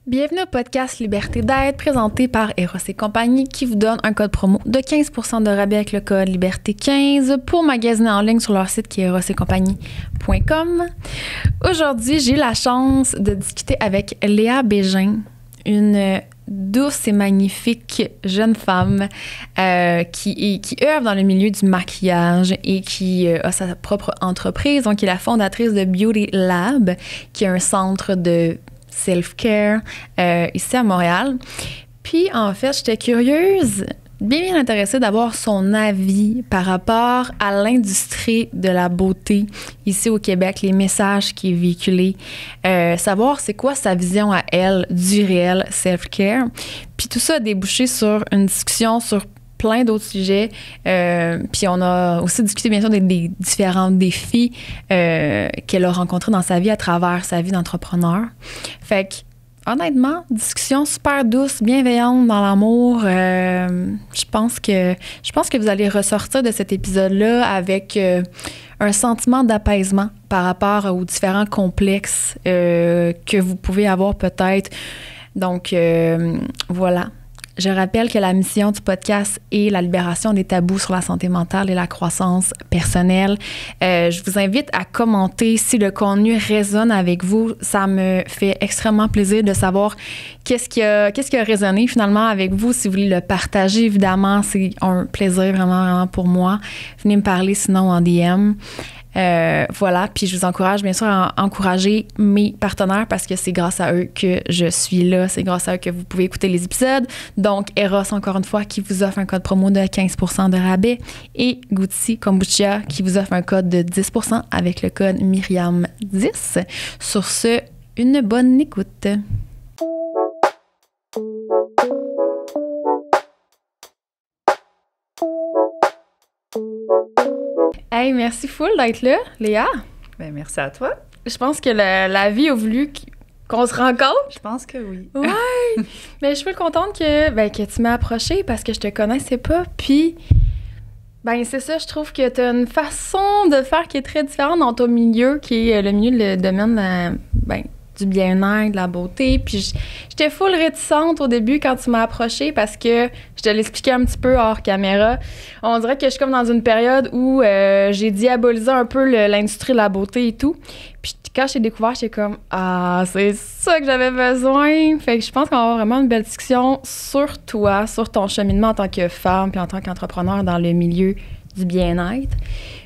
Bienvenue au podcast Liberté d'être, présenté par Eros et compagnie, qui vous donne un code promo de 15% de rabais avec le code Liberté15 pour magasiner en ligne sur leur site qui est erosetcompagnie.com. Aujourd'hui, j'ai eu la chance de discuter avec Léa Bégin, une douce et magnifique jeune femme qui œuvre dans le milieu du maquillage et qui a sa propre entreprise, donc qui est la fondatrice de Beauty Lab, qui est un centre de self-care ici à Montréal. Puis, en fait, j'étais curieuse, bien intéressée d'avoir son avis par rapport à l'industrie de la beauté ici au Québec, les messages qui est véhiculés, savoir c'est quoi sa vision à elle du réel self-care. Puis tout ça a débouché sur une discussion sur plein d'autres sujets. Puis on a aussi discuté bien sûr des différents défis qu'elle a rencontrés dans sa vie à travers sa vie d'entrepreneur. Fait que honnêtement, discussion super douce, bienveillante dans l'amour. Je pense que vous allez ressortir de cet épisode-là avec un sentiment d'apaisement par rapport aux différents complexes que vous pouvez avoir peut-être. Donc voilà. Je rappelle que la mission du podcast est la libération des tabous sur la santé mentale et la croissance personnelle. Je vous invite à commenter si le contenu résonne avec vous. Ça me fait extrêmement plaisir de savoir qu'est-ce qui a résonné finalement avec vous. Si vous voulez le partager, évidemment, c'est un plaisir vraiment pour moi. Venez me parler sinon en DM. Voilà, puis je vous encourage bien sûr à encourager mes partenaires parce que c'est grâce à eux que je suis là, c'est grâce à eux que vous pouvez écouter les épisodes. Donc Eros, encore une fois, qui vous offre un code promo de 15% de rabais, et Gucci Kombucha qui vous offre un code de 10% avec le code Myriam10. Sur ce, une bonne écoute. Hey, merci full d'être là, Léa. Ben, merci à toi. Je pense que la vie a voulu qu'on se rencontre. Je pense que oui. Ouais. Mais je suis full contente que tu m'as approchée parce que je te connaissais pas. Puis, c'est ça, je trouve que tu as une façon de faire qui est très différente dans ton milieu, qui est le domaine du bien-être, de la beauté. Puis j'étais full réticente au début quand tu m'as approchée parce que je te l'expliquais un petit peu hors caméra. On dirait que je suis comme dans une période où j'ai diabolisé un peu l'industrie de la beauté et tout. Puis quand j'ai découvert, j'étais comme « Ah, c'est ça que j'avais besoin! » Fait que je pense qu'on va avoir vraiment une belle discussion sur toi, sur ton cheminement en tant que femme puis en tant qu'entrepreneur dans le milieu du bien-être.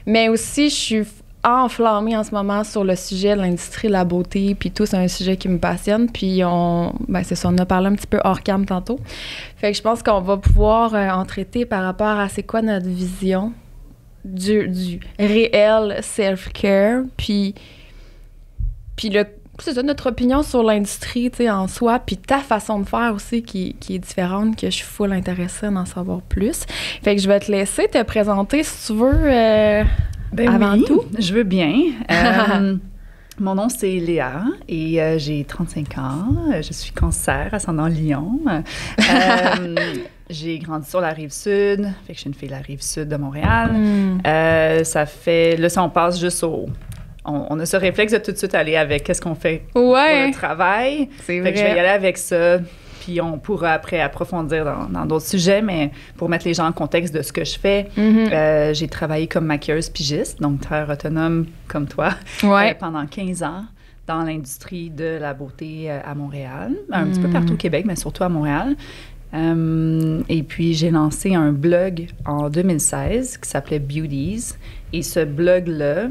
Mais aussi, je suis enflammée en ce moment sur le sujet de l'industrie de la beauté, puis tout, c'est un sujet qui me passionne, puis c'est ça, on a parlé un petit peu hors cam tantôt. Fait que je pense qu'on va pouvoir en traiter par rapport à c'est quoi notre vision du réel self-care, puis c'est ça, notre opinion sur l'industrie, tu sais, en soi, puis ta façon de faire aussi qui est différente, que je suis full intéressée d'en savoir plus. Fait que je vais te laisser te présenter si tu veux avant tout. Je veux bien. Mon nom, c'est Léa et j'ai 35 ans. Je suis Cancer, ascendant Lion. J'ai grandi sur la Rive-Sud, fait que je suis une fille de la Rive-Sud de Montréal. Ça fait... Là, si on passe juste on a ce réflexe de tout de suite aller avec qu'est-ce qu'on fait pour le travail. C'est vrai. Fait que je vais y aller avec ça. Puis on pourra après approfondir dans d'autres sujets, mais pour mettre les gens en contexte de ce que je fais, j'ai travaillé comme maquilleuse pigiste, donc travailleur autonome comme toi, pendant 15 ans dans l'industrie de la beauté à Montréal, un petit peu partout au Québec, mais surtout à Montréal. Et puis, j'ai lancé un blog en 2016 qui s'appelait Beauties. Et ce blog-là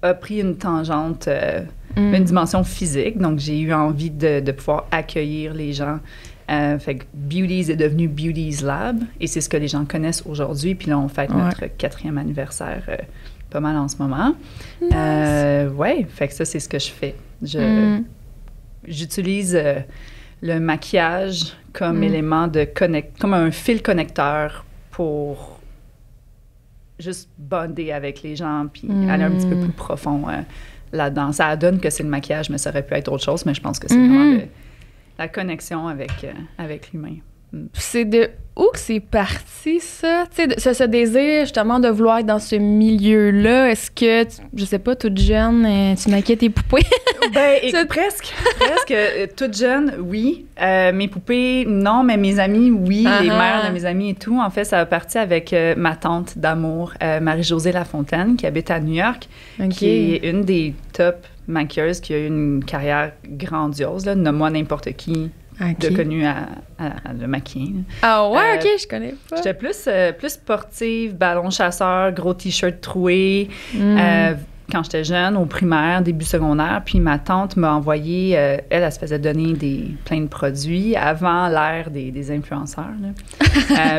a pris une tangente, une dimension physique. Donc, j'ai eu envie de pouvoir accueillir les gens. Fait que Beauties est devenu Beauties Lab. Et c'est ce que les gens connaissent aujourd'hui. Puis là, on fête notre 4e anniversaire pas mal en ce moment. Nice. Fait que ça, c'est ce que je fais. J'utilise le maquillage comme élément comme un fil connecteur pour juste bonder avec les gens puis aller un petit peu plus profond là-dedans. Ça donne que c'est le maquillage, mais ça aurait pu être autre chose, mais je pense que c'est vraiment la connexion avec l'humain. C'est de où que c'est parti, ça? Tu sais, ce désir, justement, de vouloir être dans ce milieu-là. Est-ce que, je sais pas, toute jeune, tu maquillais tes poupées? Presque. Toute jeune, oui. Mes poupées, non, mais mes amis, oui. Les mères de mes amis et tout. En fait, ça a parti avec ma tante d'amour, Marie-Josée Lafontaine, qui habite à New York, qui est une des top maquilleuses, qui a eu une carrière grandiose. Nomme-moi n'importe qui. De connu à le maquiller. Ah ouais, OK, je connais pas. J'étais plus sportive, ballon chasseur, gros T-shirt troué. Quand j'étais jeune, au primaire, début secondaire, puis ma tante m'a envoyé, elle se faisait donner plein de produits avant l'ère des influenceurs.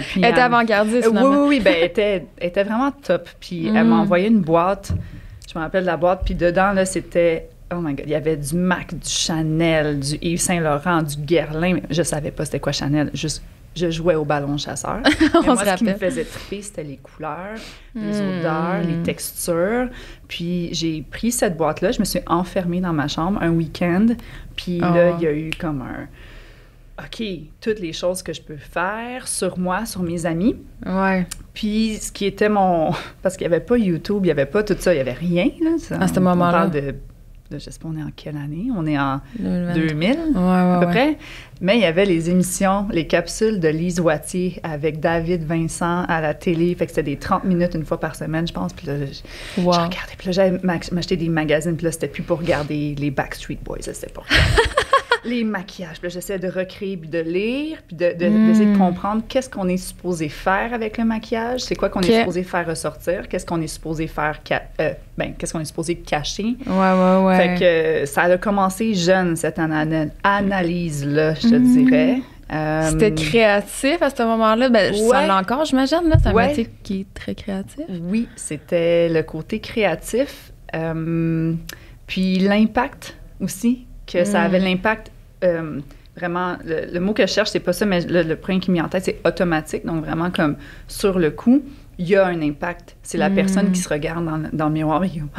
Puis, elle était avant-gardiste, finalement. Oui, elle était vraiment top. Puis elle m'a envoyé une boîte, je me rappelle de la boîte, puis dedans, là, c'était... Oh my God, il y avait du MAC, du Chanel, du Yves Saint-Laurent, du Guerlain. Je savais pas c'était quoi Chanel, juste je jouais au ballon chasseur. Mais moi, ce qui me faisait triper, c'était les couleurs, les odeurs, les textures. Puis j'ai pris cette boîte-là, je me suis enfermée dans ma chambre un week-end. Puis là, il y a eu comme OK, toutes les choses que je peux faire sur moi, sur mes amis. Ouais. Puis ce qui était parce qu'il n'y avait pas YouTube, il n'y avait pas tout ça, il n'y avait rien. Là, à ce moment-là. On parle je sais pas, on est en quelle année? On est en 2000 à peu près. Mais il y avait les émissions, les capsules de Lise Wattier avec David Vincent à la télé. Fait que c'était des 30 minutes une fois par semaine, je pense. Puis là, je regardais. Puis là, j'allais m'acheter des magazines. Puis là, c'était plus pour regarder les Backstreet Boys. C'était pour regarder les maquillages. Puis là, j'essayais de recréer, puis de lire, puis d'essayer de comprendre qu'est-ce qu'on est supposé faire avec le maquillage. C'est quoi qu'on est supposé faire ressortir. Qu'est-ce qu'on est supposé faire... qu'est-ce qu'on est supposé cacher. Ouais. Fait que ça a commencé jeune, cette analyse-là, je te dirais. C'était créatif à ce moment-là. Ça l'est encore, j'imagine. Là. C'est un métier qui est très créatif. Oui, c'était le côté créatif. Puis l'impact aussi, que ça avait l'impact... vraiment, le mot que je cherche, c'est pas ça, mais le premier qui me vient en tête, c'est automatique. Donc, vraiment, comme sur le coup, il y a un impact. C'est la personne qui se regarde dans le miroir et qui dit «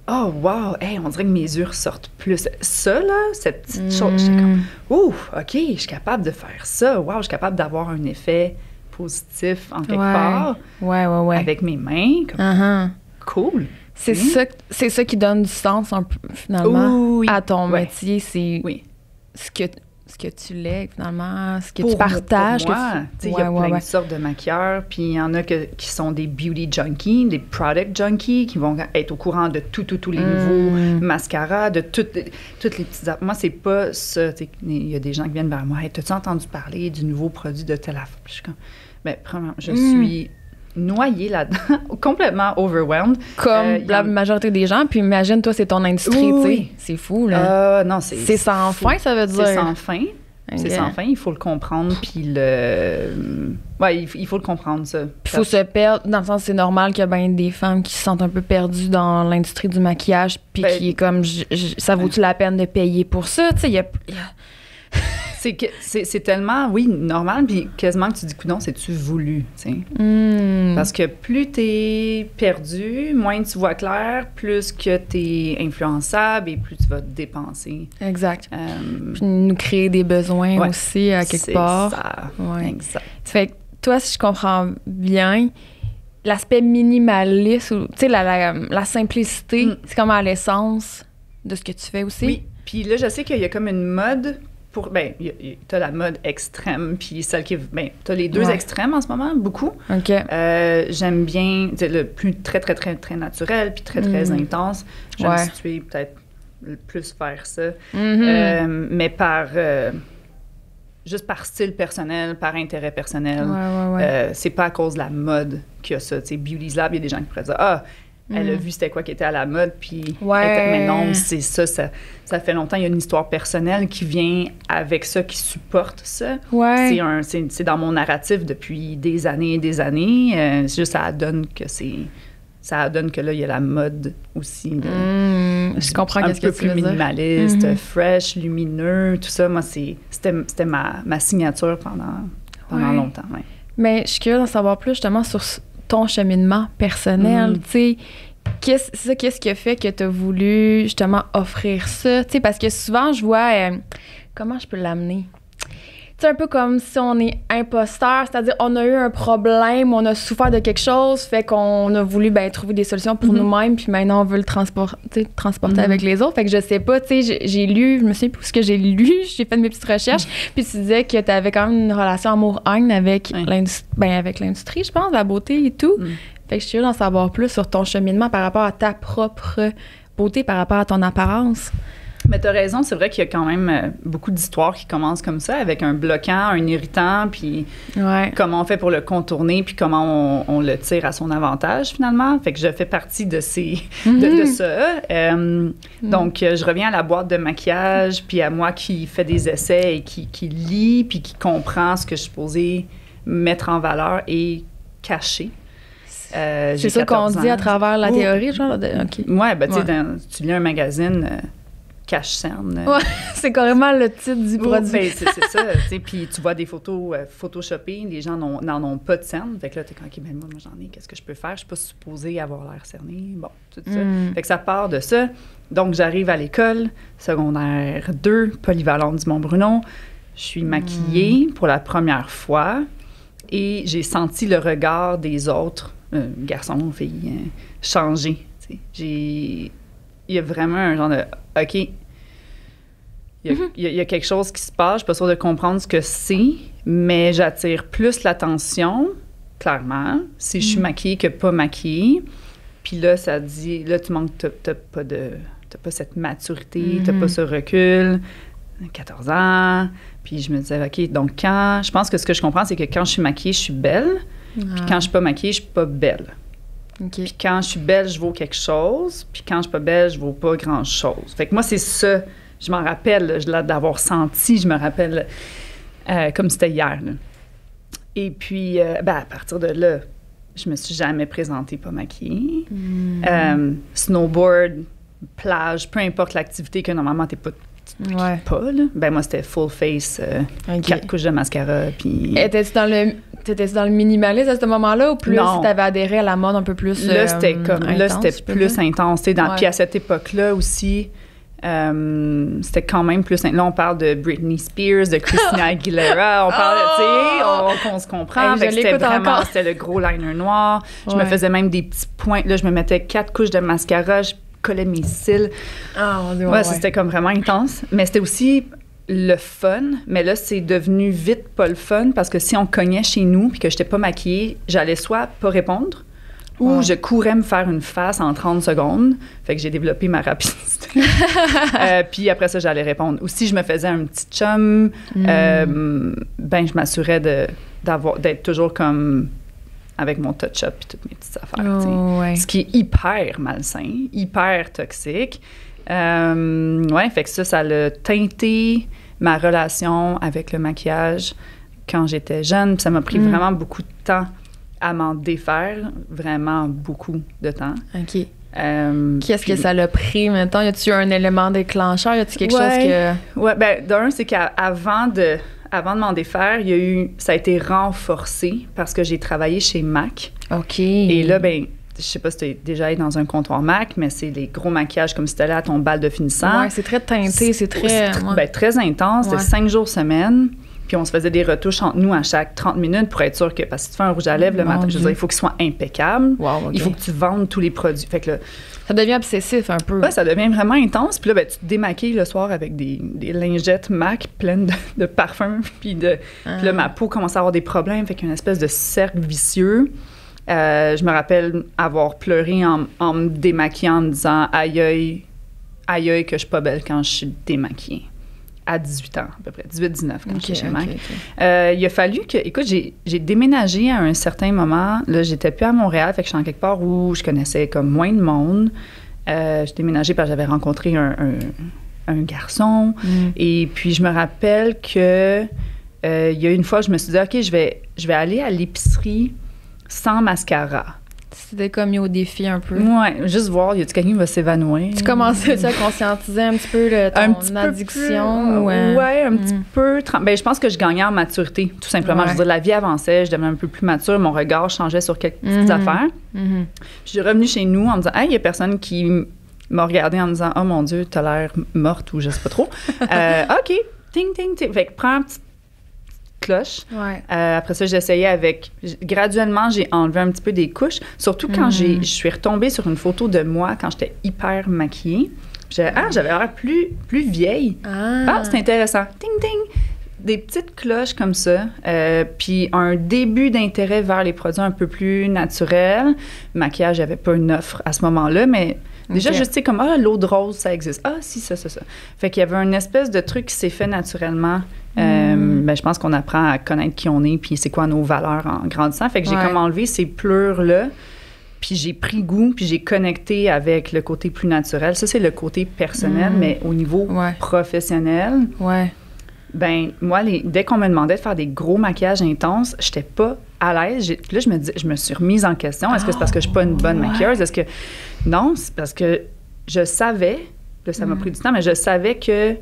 Oh, wow! Hey, on dirait que mes yeux ressortent plus. » Ça, là, cette petite chose, j'étais comme « Ouf! OK, je suis capable de faire ça. Wow! Je suis capable d'avoir un effet positif en quelque part. Ouais. Avec mes mains. Comme, cool! » C'est ça qui donne du sens, un peu, finalement, à ton métier. C'est ce que tu lègues, finalement, ce que tu partages. Pour moi, il y a plein de sortes de maquilleurs, puis il y en a qui sont des beauty junkies, des product junkies, qui vont être au courant de tous les nouveaux mascaras, de toutes les petites... Moi, c'est pas ça. Il y a des gens qui viennent vers moi. « Hey, t'as-tu entendu parler du nouveau produit de telle affaire? » Je suis comme... Mais premièrement, je suis... noyée là-dedans, complètement overwhelmed. Comme la majorité des gens, puis imagine, toi, c'est ton industrie, tu sais. C'est fou, là. Non, c'est sans fin, ça veut dire. C'est sans fin. Okay. C'est sans fin, il faut le comprendre, puis il faut le comprendre, ça. Puis il faut se perdre, dans le sens, c'est normal qu'il y a bien des femmes qui se sentent un peu perdues dans l'industrie du maquillage, puis qui est comme, ça vaut-tu la peine de payer pour ça? Tu sais, il y a... C'est tellement, oui, normal, puis quasiment que tu dis, coudonc, c'est-tu voulu, tu sais? Parce que plus t'es perdu, moins tu vois clair, plus que t'es influençable et plus tu vas te dépenser. Exact. Puis nous créer des besoins aussi, à quelque part. C'est ça, exact. Fait que toi, si je comprends bien, l'aspect minimaliste, tu sais, la simplicité, c'est comme à l'essence de ce que tu fais aussi? Oui, puis là, je sais qu'il y a comme une mode... t'as la mode extrême, puis celle qui... t'as les deux extrêmes en ce moment, beaucoup. OK. J'aime bien le plus très, très, très, très naturel, puis très, très intense. J'aime situer peut-être plus faire ça. Mais juste par style personnel, par intérêt personnel. C'est pas à cause de la mode qu'il y a ça. Tu sais, Beauty's Lab, il y a des gens qui pourraient dire « elle a vu c'était quoi qui était à la mode, puis... Mais non, c'est ça fait longtemps. Il y a une histoire personnelle qui vient avec ça, qui supporte ça. C'est dans mon narratif depuis des années et des années. C'est juste, ça donne que là, il y a la mode aussi. Je comprends qu'est-ce que tu veux dire. Un peu plus minimaliste, fresh, lumineux, tout ça. Moi, c'était ma signature pendant longtemps. Ouais. Mais je suis curieuse d'en savoir plus, justement, sur ton cheminement personnel, tu sais. Qu'est-ce qui a fait que tu as voulu, justement, offrir ça? Tu sais, parce que souvent, je vois... comment je peux l'amener? Tu c'est un peu comme si on est imposteur, c'est-à-dire on a eu un problème, on a souffert de quelque chose, fait qu'on a voulu trouver des solutions pour nous-mêmes, puis maintenant on veut le transporter avec les autres. Fait que je sais pas, tu sais, j'ai lu, je me souviens plus ce que j'ai lu, j'ai fait de mes petites recherches, puis tu disais que tu avais quand même une relation amour-haine avec l'industrie, je pense, la beauté et tout. Fait que je suis curieuse d'en savoir plus sur ton cheminement par rapport à ta propre beauté, par rapport à ton apparence. Mais t'as raison, c'est vrai qu'il y a quand même beaucoup d'histoires qui commencent comme ça, avec un bloquant, un irritant, puis comment on fait pour le contourner, puis comment on le tire à son avantage, finalement. Fait que je fais partie de de ça. Donc, je reviens à la boîte de maquillage, puis à moi qui fait des essais et qui lit, puis qui comprend ce que je suis supposée mettre en valeur et cacher. C'est ça qu'on dit à travers la théorie, genre? Okay. Ouais, ben tu sais, tu lis un magazine... cache-cerne. Ouais, c'est carrément le titre du produit. Ben, c'est ça, tu sais, puis tu vois des photos photoshopées, les gens n'en ont pas de cernes, fait que là, t'es comme, OK, ben moi j'en ai, qu'est-ce que je peux faire? Je suis pas supposée avoir l'air cernée, bon, tout ça. Fait que ça part de ça. Donc, j'arrive à l'école, secondaire 2, polyvalente du Mont-Bruno, je suis maquillée pour la première fois et j'ai senti le regard des autres, garçons, filles, changer, tu sais. Il y a vraiment un genre de, OK, il y a quelque chose qui se passe, je suis pas sûre de comprendre ce que c'est, mais j'attire plus l'attention, clairement, si je suis maquillée que pas maquillée. Puis là, ça dit, là, tu manques, t'as pas cette maturité, t'as pas ce recul, 14 ans. Puis je me disais, OK, donc je pense que ce que je comprends, c'est que quand je suis maquillée, je suis belle. Puis quand je suis pas maquillée, je suis pas belle. Okay. Puis quand je suis belle, je vaux quelque chose. Puis quand je suis pas belle, je vaux pas grand-chose. Fait que moi, c'est ça. Je m'en rappelle d'avoir senti. Je me rappelle comme c'était hier. Là. Et puis, à partir de là, je me suis jamais présentée pas maquillée. Snowboard, plage, peu importe l'activité que normalement t'es pas... pas, là. Ben moi, c'était full face, 4 couches de mascara, puis... T'étais-tu dans le minimalisme à ce moment-là, ou plus si t'avais adhéré à la mode un peu plus là, c'était intense, là, c'était plus intense. Puis à cette époque-là aussi, c'était quand même plus... Là, on parle de Britney Spears, de Christina Aguilera, on parle, tu sais, on se comprend. Fait que c'était vraiment... C'était le gros liner noir. Je me faisais même des petits points. Là, je me mettais 4 couches de mascara, je collais mes cils. Mon Dieu, ça, c'était comme vraiment intense. Mais c'était aussi le fun. Mais là, c'est devenu vite pas le fun parce que si on cognait chez nous puis que j'étais pas maquillée, j'allais soit pas répondre ou je courais me faire une face en 30 secondes. Fait que j'ai développé ma rapidité. Puis après ça, j'allais répondre. Ou si je me faisais un petit chum, je m'assurais d'être toujours comme... avec mon touch-up et toutes mes petites affaires. Ce qui est hyper malsain, hyper toxique. Fait que ça a teinté ma relation avec le maquillage quand j'étais jeune. Puis ça m'a pris vraiment beaucoup de temps à m'en défaire, vraiment beaucoup de temps. OK. Qu'est-ce que ça l'a pris maintenant? Y a-tu un élément déclencheur? Y a-tu quelque chose que... Oui, bien, d'un, c'est qu'avant de m'en défaire, ça a été renforcé parce que j'ai travaillé chez MAC. OK. Et là, je sais pas si tu es déjà allé dans un comptoir MAC, mais c'est des gros maquillages comme si tu allais à ton bal de finissant. Oui, c'est très teinté, c'est très... très intense, c'était 5 jours semaine. Puis on se faisait des retouches entre nous à chaque 30 minutes pour être sûr que, parce que si tu fais un rouge à lèvres le matin, je veux dire, il faut qu'il soit impeccable. Il faut que tu vendes tous les produits. Fait que là, ça devient obsessif un peu. Oui, ça devient vraiment intense. Puis là, tu te démaquilles le soir avec des lingettes MAC pleines de parfums. Puis là, ma peau commence à avoir des problèmes. Fait qu'il y a une espèce de cercle vicieux. Je me rappelle avoir pleuré en me démaquillant en me disant « Aïe, aïe, que je suis pas belle quand je suis démaquillée ». À 18 ans, à peu près, 18-19 quand j'étais chez MAC. Il a fallu que... Écoute, j'ai déménagé à un certain moment. Là, j'étais plus à Montréal, fait que je suis en quelque part où je connaissais comme moins de monde. J'ai déménagé parce que j'avais rencontré un garçon. Et puis, je me rappelle que il y a une fois, je me suis dit, OK, je vais aller à l'épicerie sans mascara. C'était comme mis au défi un peu. Oui, juste voir, y a-tu quelqu'un qui va s'évanouir? Tu commençais à conscientiser un petit peu ton addiction? Oui, un petit peu. Je pense que je gagnais en maturité, tout simplement. Je veux dire, la vie avançait, je devenais un peu plus mature, mon regard changeait sur quelques petites affaires. Puis je suis revenue chez nous en me disant, hey, il y a personne qui m'a regardée en me disant, oh mon Dieu, t'as l'air morte ou je sais pas trop. OK, ting, ting, ting. Fait que prends cloche. Ouais. Après ça, j'essayais avec... Graduellement, j'ai enlevé un petit peu des couches, surtout quand je suis retombée sur une photo de moi quand j'étais hyper maquillée. J'avais l'air plus vieille. C'est intéressant. Ting, ting! Des petites cloches comme ça, puis un début d'intérêt vers les produits un peu plus naturels. Le maquillage, j'avais pas une offre à ce moment-là, mais déjà, je sais comme, l'eau de rose, ça existe. Si, ça. Fait qu'il y avait une espèce de truc qui s'est fait naturellement. Je pense qu'on apprend à connaître qui on est, puis c'est quoi nos valeurs en grandissant. Fait que j'ai comme enlevé ces pleurs-là, puis j'ai pris goût, puis j'ai connecté avec le côté plus naturel. Ça, c'est le côté personnel, mais au niveau professionnel... Ben moi, dès qu'on me demandait de faire des gros maquillages intenses, j'étais pas à l'aise. Là, je me suis remise en question. Est-ce que c'est parce que je suis pas une bonne maquilleuse? Est-ce que... Non, c'est parce que je savais, là, ça m'a pris du temps, mais je savais que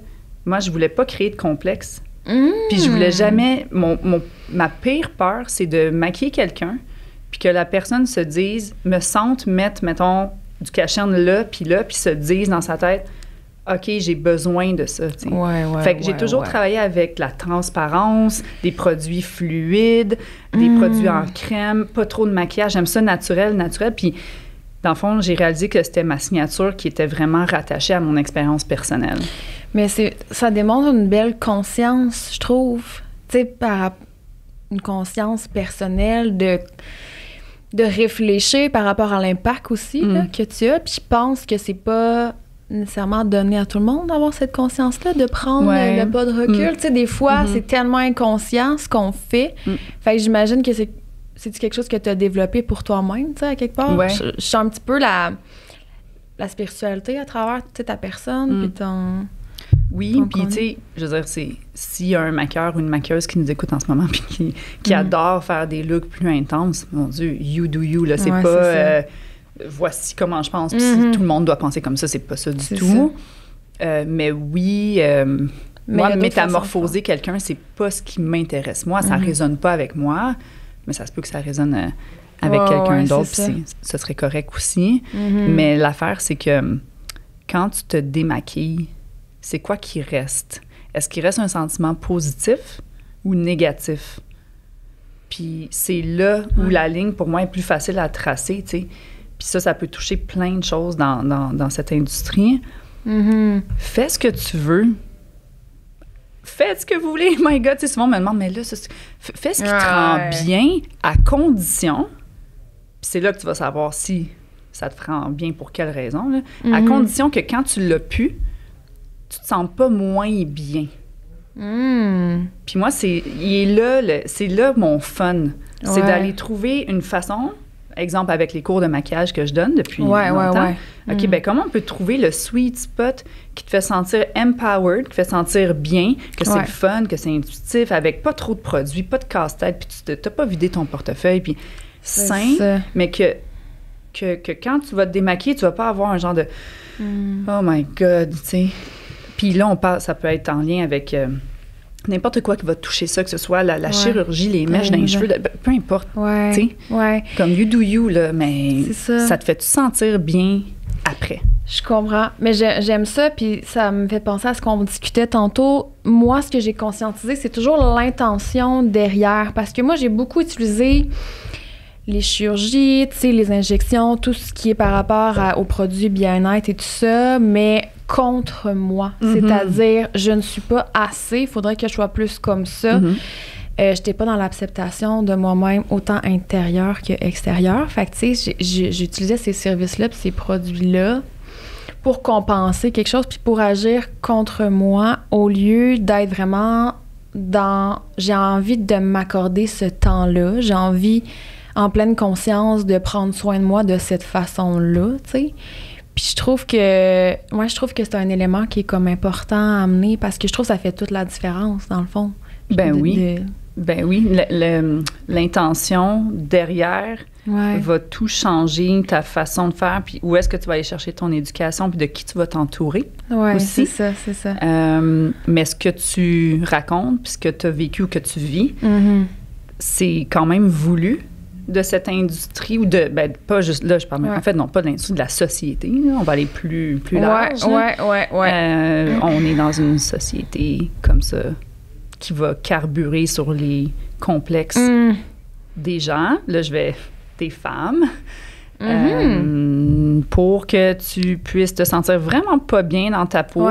moi, je voulais pas créer de complexe. Puis je voulais jamais... Ma pire peur, c'est de maquiller quelqu'un, puis que la personne se dise, me sente mettre, mettons, du cachet là, puis se dise dans sa tête... OK, j'ai besoin de ça. Fait que j'ai toujours travaillé avec la transparence, des produits fluides, des produits en crème, pas trop de maquillage. J'aime ça naturel. Puis, dans le fond, j'ai réalisé que c'était ma signature qui était vraiment rattachée à mon expérience personnelle. Mais ça démontre une belle conscience, je trouve. Tu sais, par une conscience personnelle de réfléchir par rapport à l'impact aussi là, que tu as. Puis je pense que c'est pas... nécessairement donné à tout le monde d'avoir cette conscience-là, de prendre le pas de recul. Tu sais, des fois, c'est tellement inconscient ce qu'on fait. Fait que j'imagine que c'est quelque chose que tu as développé pour toi-même, tu sais, à quelque part. Je sens un petit peu la spiritualité à travers ta personne, puis ton... Oui, puis tu sais, je veux dire, s'il y a un maquilleur ou une maquilleuse qui nous écoute en ce moment puis qui adore faire des looks plus intenses, mon Dieu, you do you, là, c'est pas... voici comment je pense, puis si tout le monde doit penser comme ça, c'est pas ça du tout. Mais oui, moi, métamorphoser quelqu'un, c'est pas ce qui m'intéresse. Moi, ça résonne pas avec moi, mais ça se peut que ça résonne avec quelqu'un d'autre, puis ce serait correct aussi. Mais l'affaire, c'est que quand tu te démaquilles, c'est quoi qui reste? Est-ce qu'il reste un sentiment positif ou négatif? Puis c'est là où la ligne, pour moi, est plus facile à tracer, tu sais. Puis ça peut toucher plein de choses dans cette industrie. Fais ce que tu veux. Faites ce que vous voulez. My God, tu sais, souvent on me demande, mais là, fais ce qui te rend bien à condition. Puis c'est là que tu vas savoir si ça te rend bien pour quelle raison. Là. À condition que quand tu l'as pu, tu te sens pas moins bien. Puis moi, c'est là mon fun. C'est d'aller trouver une façon... Exemple, avec les cours de maquillage que je donne depuis longtemps. OK, ben comment on peut trouver le sweet spot qui te fait sentir empowered, qui te fait sentir bien, que c'est le fun, que c'est intuitif, avec pas trop de produits, pas de casse-tête, puis tu t'as pas vidé ton portefeuille, puis sain, mais que quand tu vas te démaquiller, tu vas pas avoir un genre de « Oh my God », tu sais. Puis là, on parle, ça peut être en lien avec... n'importe quoi qui va toucher ça, que ce soit la chirurgie, les mèches dans les cheveux, peu importe, tu sais. Comme you do you, là, mais ça te fait-tu sentir bien après? Je comprends. Mais j'aime ça, puis ça me fait penser à ce qu'on discutait tantôt. Moi, ce que j'ai conscientisé, c'est toujours l'intention derrière. Parce que moi, j'ai beaucoup utilisé les chirurgies, tu sais, les injections, tout ce qui est par rapport aux produits bien-être et tout ça, mais contre moi. C'est-à-dire, je ne suis pas assez, il faudrait que je sois plus comme ça. J'étais pas dans l'acceptation de moi-même, autant intérieure que extérieure. Fait que, tu sais, j'utilisais ces services-là puis ces produits-là pour compenser quelque chose puis pour agir contre moi au lieu d'être vraiment dans... J'ai envie de m'accorder ce temps-là. J'ai envie, en pleine conscience, de prendre soin de moi de cette façon-là, tu sais. Puis je trouve que c'est un élément qui est comme important à amener parce que je trouve que ça fait toute la différence, dans le fond. Ben oui, l'intention derrière va tout changer, ta façon de faire, puis où est-ce que tu vas aller chercher ton éducation, puis de qui tu vas t'entourer aussi. c'est ça. Mais ce que tu racontes, puis ce que tu as vécu ou que tu vis, c'est quand même voulu de cette industrie, ou de, ben, pas juste là, je parle, en fait, non, pas de l'industrie, de la société, là. On va aller plus large. On est dans une société comme ça qui va carburer sur les complexes des gens. Là, des femmes. Pour que tu puisses te sentir vraiment pas bien dans ta peau,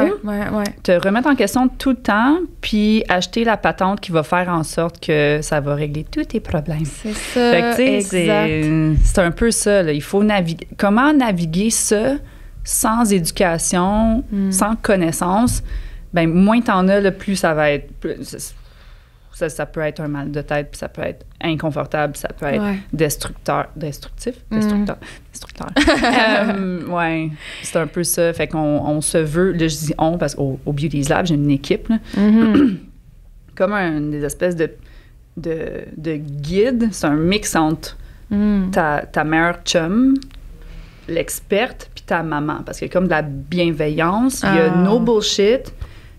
te remettre en question tout le temps, puis acheter la patente qui va faire en sorte que ça va régler tous tes problèmes. C'est ça, fait que, c'est un peu ça. Là. Il faut naviguer. Comment naviguer ça sans éducation, sans connaissance? Ben moins t'en as, le plus ça va être... Ça peut être un mal de tête, puis ça peut être inconfortable, puis ça peut être destructeur. C'est un peu ça. Fait qu'on se veut, là, je dis on, parce qu'au Beauty Lab, j'ai une équipe, là, comme des espèces de guide. C'est un mix entre ta meilleure chum, l'experte, puis ta maman. Parce qu'il y a comme de la bienveillance, il y a no bullshit,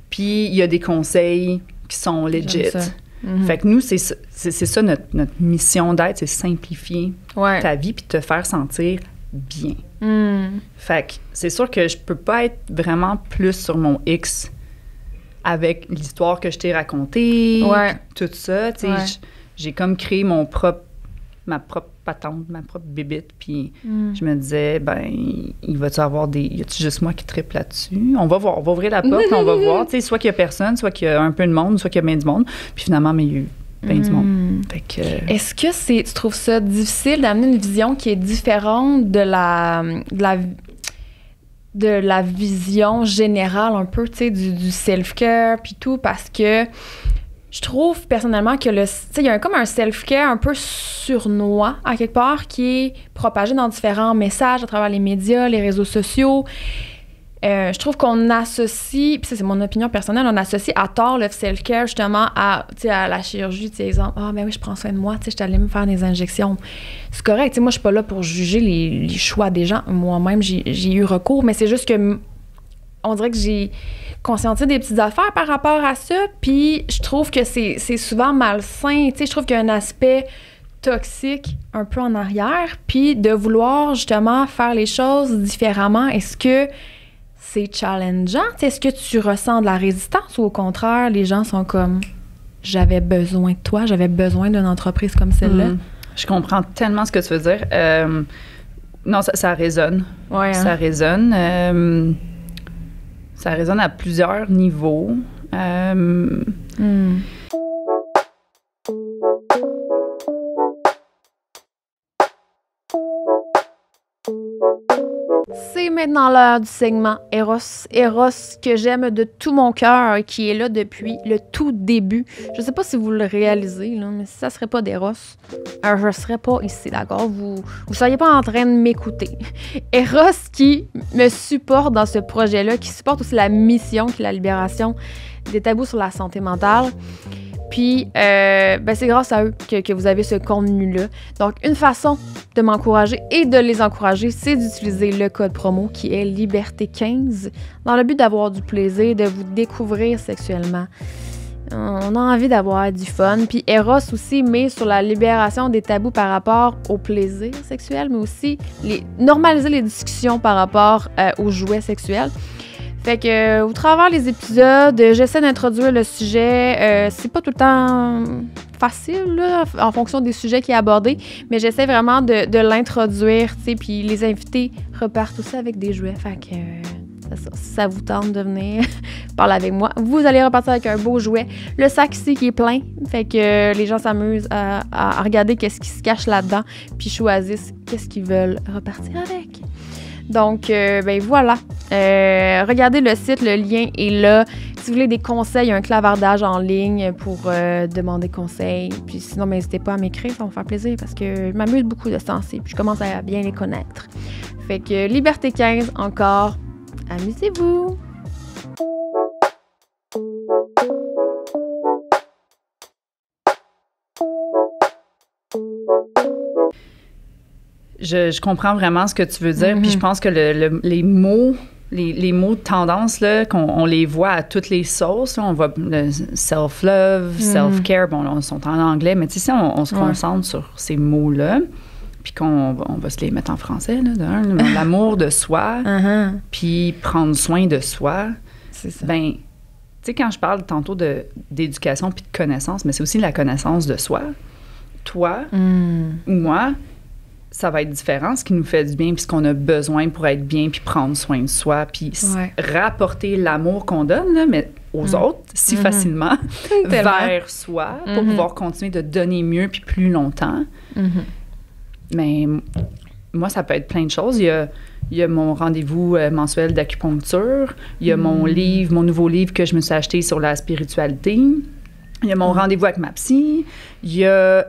puis il y a des conseils qui sont legit. Fait que nous, c'est ça notre mission d'être, c'est simplifier ta vie puis te faire sentir bien. Fait que c'est sûr que je peux pas être vraiment plus sur mon X avec l'histoire que je t'ai racontée, tout ça. J'ai comme créé ma propre patente, ma propre bébite, puis je me disais, il va-tu avoir y a-tu juste moi qui trippe là-dessus? On va voir, on va ouvrir la porte, on va voir, tu sais, soit qu'il y a personne, soit qu'il y a un peu de monde, soit qu'il y a bien du monde, puis finalement, il y a eu bien du monde. Fait que... Est-ce que tu trouves ça difficile d'amener une vision qui est différente de la vision générale un peu, tu sais, du self-care puis tout, parce que je trouve personnellement que il y a comme un self-care un peu sournois à quelque part qui est propagé dans différents messages à travers les médias, les réseaux sociaux. Je trouve qu'on associe, puis ça c'est mon opinion personnelle, on associe à tort le self-care justement à la chirurgie, exemple, ben oui, je prends soin de moi, je suis allée me faire des injections. C'est correct, moi je suis pas là pour juger les choix des gens. Moi-même, j'ai eu recours, mais c'est juste que on dirait que j'ai conscientisé des petites affaires par rapport à ça, puis je trouve que c'est souvent malsain. Je trouve qu'il y a un aspect toxique un peu en arrière, puis de vouloir justement faire les choses différemment. Est-ce que c'est challengeant? Est-ce que tu ressens de la résistance ou au contraire, les gens sont comme « j'avais besoin de toi, j'avais besoin d'une entreprise comme celle-là ». Je comprends tellement ce que tu veux dire. Non, ça résonne. Ça résonne. Ça résonne à plusieurs niveaux. C'est maintenant l'heure du segment Eros. Eros que j'aime de tout mon cœur, qui est là depuis le tout début. Je sais pas si vous le réalisez, là, mais si ça serait pas d'Eros, je serais pas ici, d'accord? Vous seriez pas en train de m'écouter. Eros qui me supporte dans ce projet-là, qui supporte aussi la mission, qui est la libération des tabous sur la santé mentale. Puis, c'est grâce à eux que vous avez ce contenu-là. Donc, une façon de m'encourager et de les encourager, c'est d'utiliser le code promo qui est Liberté15 dans le but d'avoir du plaisir, de vous découvrir sexuellement. On a envie d'avoir du fun. Puis Eros aussi met sur la libération des tabous par rapport au plaisir sexuel, mais aussi normaliser les discussions par rapport aux jouets sexuels. Fait que, au travers les épisodes, j'essaie d'introduire le sujet. C'est pas tout le temps facile, là, en fonction des sujets qui est abordé, mais j'essaie vraiment de l'introduire, tu sais, puis les invités repartent aussi avec des jouets. Fait que, si ça vous tente de venir parler avec moi, vous allez repartir avec un beau jouet. Le sac ici qui est plein, fait que les gens s'amusent à regarder qu'est-ce qui se cache là-dedans, puis choisissent qu'est-ce qu'ils veulent repartir avec. Donc, voilà. Regardez le site, le lien est là. Si vous voulez des conseils, il y a un clavardage en ligne pour demander conseil. Puis sinon, n'hésitez pas à m'écrire, ça va me faire plaisir parce que je m'amuse beaucoup de ce temps-ci. Puis je commence à bien les connaître. Fait que Liberté 15, encore, amusez-vous! Je comprends vraiment ce que tu veux dire, puis je pense que les mots tendance, là, on les voit à toutes les sauces. Là. On voit le self-love, self-care, bon, là, ils sont en anglais, mais tu sais, on se concentre sur ces mots-là, puis on va se les mettre en français, là, l'amour de soi, puis prendre soin de soi. C'est ça. Ben, sais, quand je parle tantôt d'éducation puis de connaissance, mais c'est aussi la connaissance de soi. Toi ou moi, ça va être différent, ce qui nous fait du bien puis ce qu'on a besoin pour être bien puis prendre soin de soi puis rapporter l'amour qu'on donne, là, mais aux autres si facilement vers soi pour pouvoir continuer de donner mieux puis plus longtemps. Mais moi, ça peut être plein de choses. Il y a mon rendez-vous mensuel d'acupuncture. Il y a mon nouveau livre que je me suis acheté sur la spiritualité. Il y a mon rendez-vous avec ma psy. Il y a,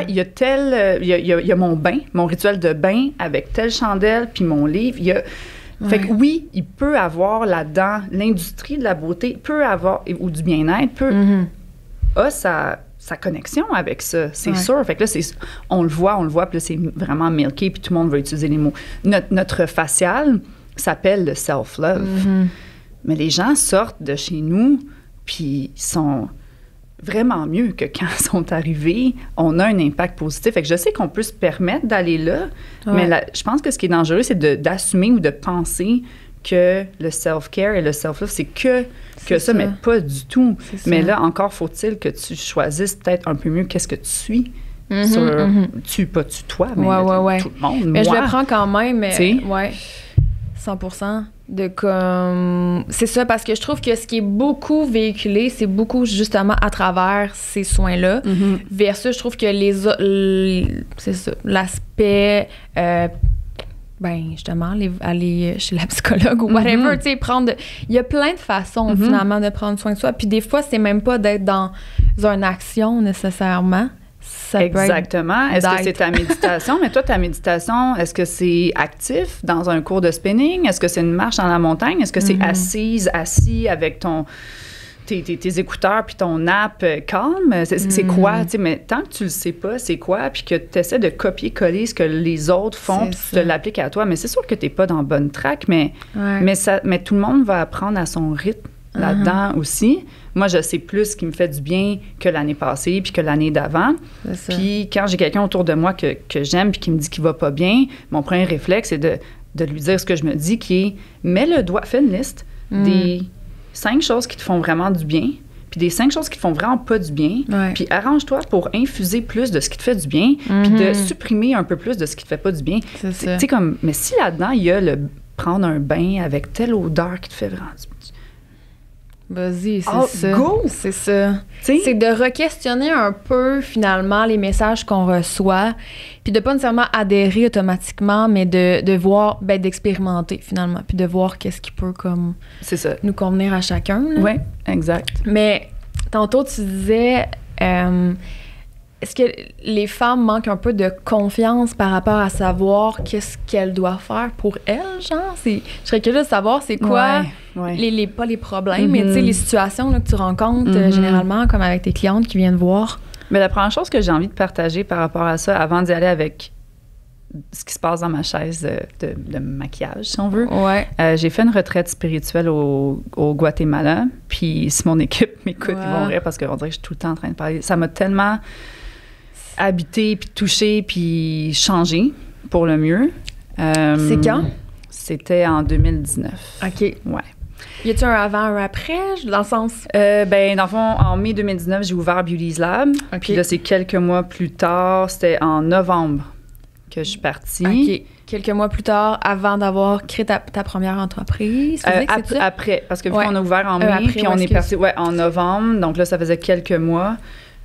il y a mon bain, mon rituel de bain avec telle chandelle, puis mon livre. Fait que oui, il peut avoir là-dedans, l'industrie de la beauté peut avoir, ou du bien-être, a sa connexion avec ça, c'est sûr. Fait que là, on le voit, puis là, c'est vraiment milky, puis tout le monde va utiliser les mots. Notre facial s'appelle le self-love. Mais les gens sortent de chez nous, puis sont vraiment mieux que quand ils sont arrivés. On a un impact positif. Fait que je sais qu'on peut se permettre d'aller là, mais je pense que ce qui est dangereux, c'est d'assumer ou de penser que le self-care et le self-love, c'est que ça, mais pas du tout. Mais là, encore faut-il que tu choisisses peut-être un peu mieux qu'est-ce que tu suis. Pas tu toi, mais tout le monde. Mais moi, je le prends quand même, mais 100%. C'est ça, parce que je trouve que ce qui est beaucoup véhiculé, c'est beaucoup justement à travers ces soins-là. Versus, je trouve que c'est ça, l'aspect... justement, aller chez la psychologue ou whatever, tu sais, il y a plein de façons, finalement, de prendre soin de soi. Puis des fois, c'est même pas d'être dans une action, nécessairement. Ça Exactement. Est-ce que c'est ta méditation? Mais toi, ta méditation, est-ce que c'est actif dans un cours de spinning? Est-ce que c'est une marche dans la montagne? Est-ce que c'est assis avec tes écouteurs puis ton app calme? C'est quoi? Mais tant que tu le sais pas, c'est quoi? Puis que tu essaies de copier-coller ce que les autres font puis tu te l'appliques à toi. Mais c'est sûr que tu n'es pas dans le bon track, mais tout le monde va apprendre à son rythme là-dedans aussi. Moi, je sais plus ce qui me fait du bien que l'année passée puis que l'année d'avant. Puis quand j'ai quelqu'un autour de moi que j'aime puis qui me dit qu'il va pas bien, mon premier réflexe, c'est de lui dire ce que je me dis, qui est fais une liste des 5 choses qui te font vraiment du bien, puis des 5 choses qui te font vraiment pas du bien, puis arrange-toi pour infuser plus de ce qui te fait du bien, puis de supprimer un peu plus de ce qui te fait pas du bien. Tu sais, mais si là-dedans, il y a le prendre un bain avec telle odeur qui te fait vraiment du bien, vas-y, c'est ça. Go! C'est ça. T'sais? C'est de re-questionner un peu, finalement, les messages qu'on reçoit, puis de pas nécessairement adhérer automatiquement, mais de voir, d'expérimenter, finalement, puis de voir qu'est-ce qui peut, nous convenir à chacun. Oui, exact. Mais tantôt, tu disais... est-ce que les femmes manquent un peu de confiance par rapport à savoir qu'est-ce qu'elles doivent faire pour elles, genre? Je serais curieuse de savoir c'est quoi, pas les problèmes, mais tu sais, les situations là, que tu rencontres généralement, comme avec tes clientes qui viennent voir. Mais la première chose que j'ai envie de partager par rapport à ça, avant d'y aller avec ce qui se passe dans ma chaise de maquillage, si on veut, j'ai fait une retraite spirituelle au Guatemala, puis si mon équipe m'écoute, ils vont rire parce qu'on dirait que je suis tout le temps en train de parler. Ça m'a tellement... habité, puis touché, puis changé pour le mieux. C'est quand? C'était en 2019. OK. Ouais. Y a-t-il un avant, un après, dans le sens? Dans le fond, en mai 2019, j'ai ouvert Beauty's Lab. Okay. Puis là, c'est quelques mois plus tard, c'était en novembre que je suis partie. OK. Quelques mois plus tard, avant d'avoir créé ta première entreprise? Après, parce que vu qu'on a ouvert en mai, puis on est parti en novembre, donc là, ça faisait quelques mois.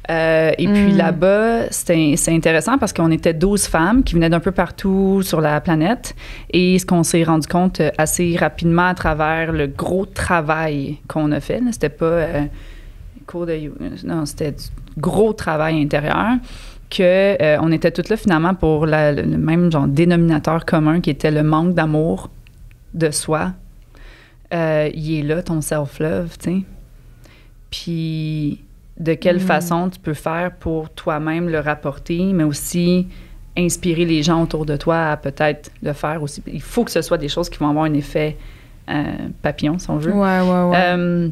Et puis là-bas, c'est intéressant parce qu'on était 12 femmes qui venaient d'un peu partout sur la planète. Et ce qu'on s'est rendu compte assez rapidement à travers le gros travail qu'on a fait, c'était pas cours de... Non, c'était du gros travail intérieur, qu'on était toutes là finalement pour le même genre dénominateur commun qui était le manque d'amour de soi. Il est là, ton self-love, tu sais. Puis... de quelle façon tu peux faire pour toi-même le rapporter, mais aussi inspirer les gens autour de toi à peut-être le faire aussi. Il faut que ce soit des choses qui vont avoir un effet papillon, si on veut. Ouais.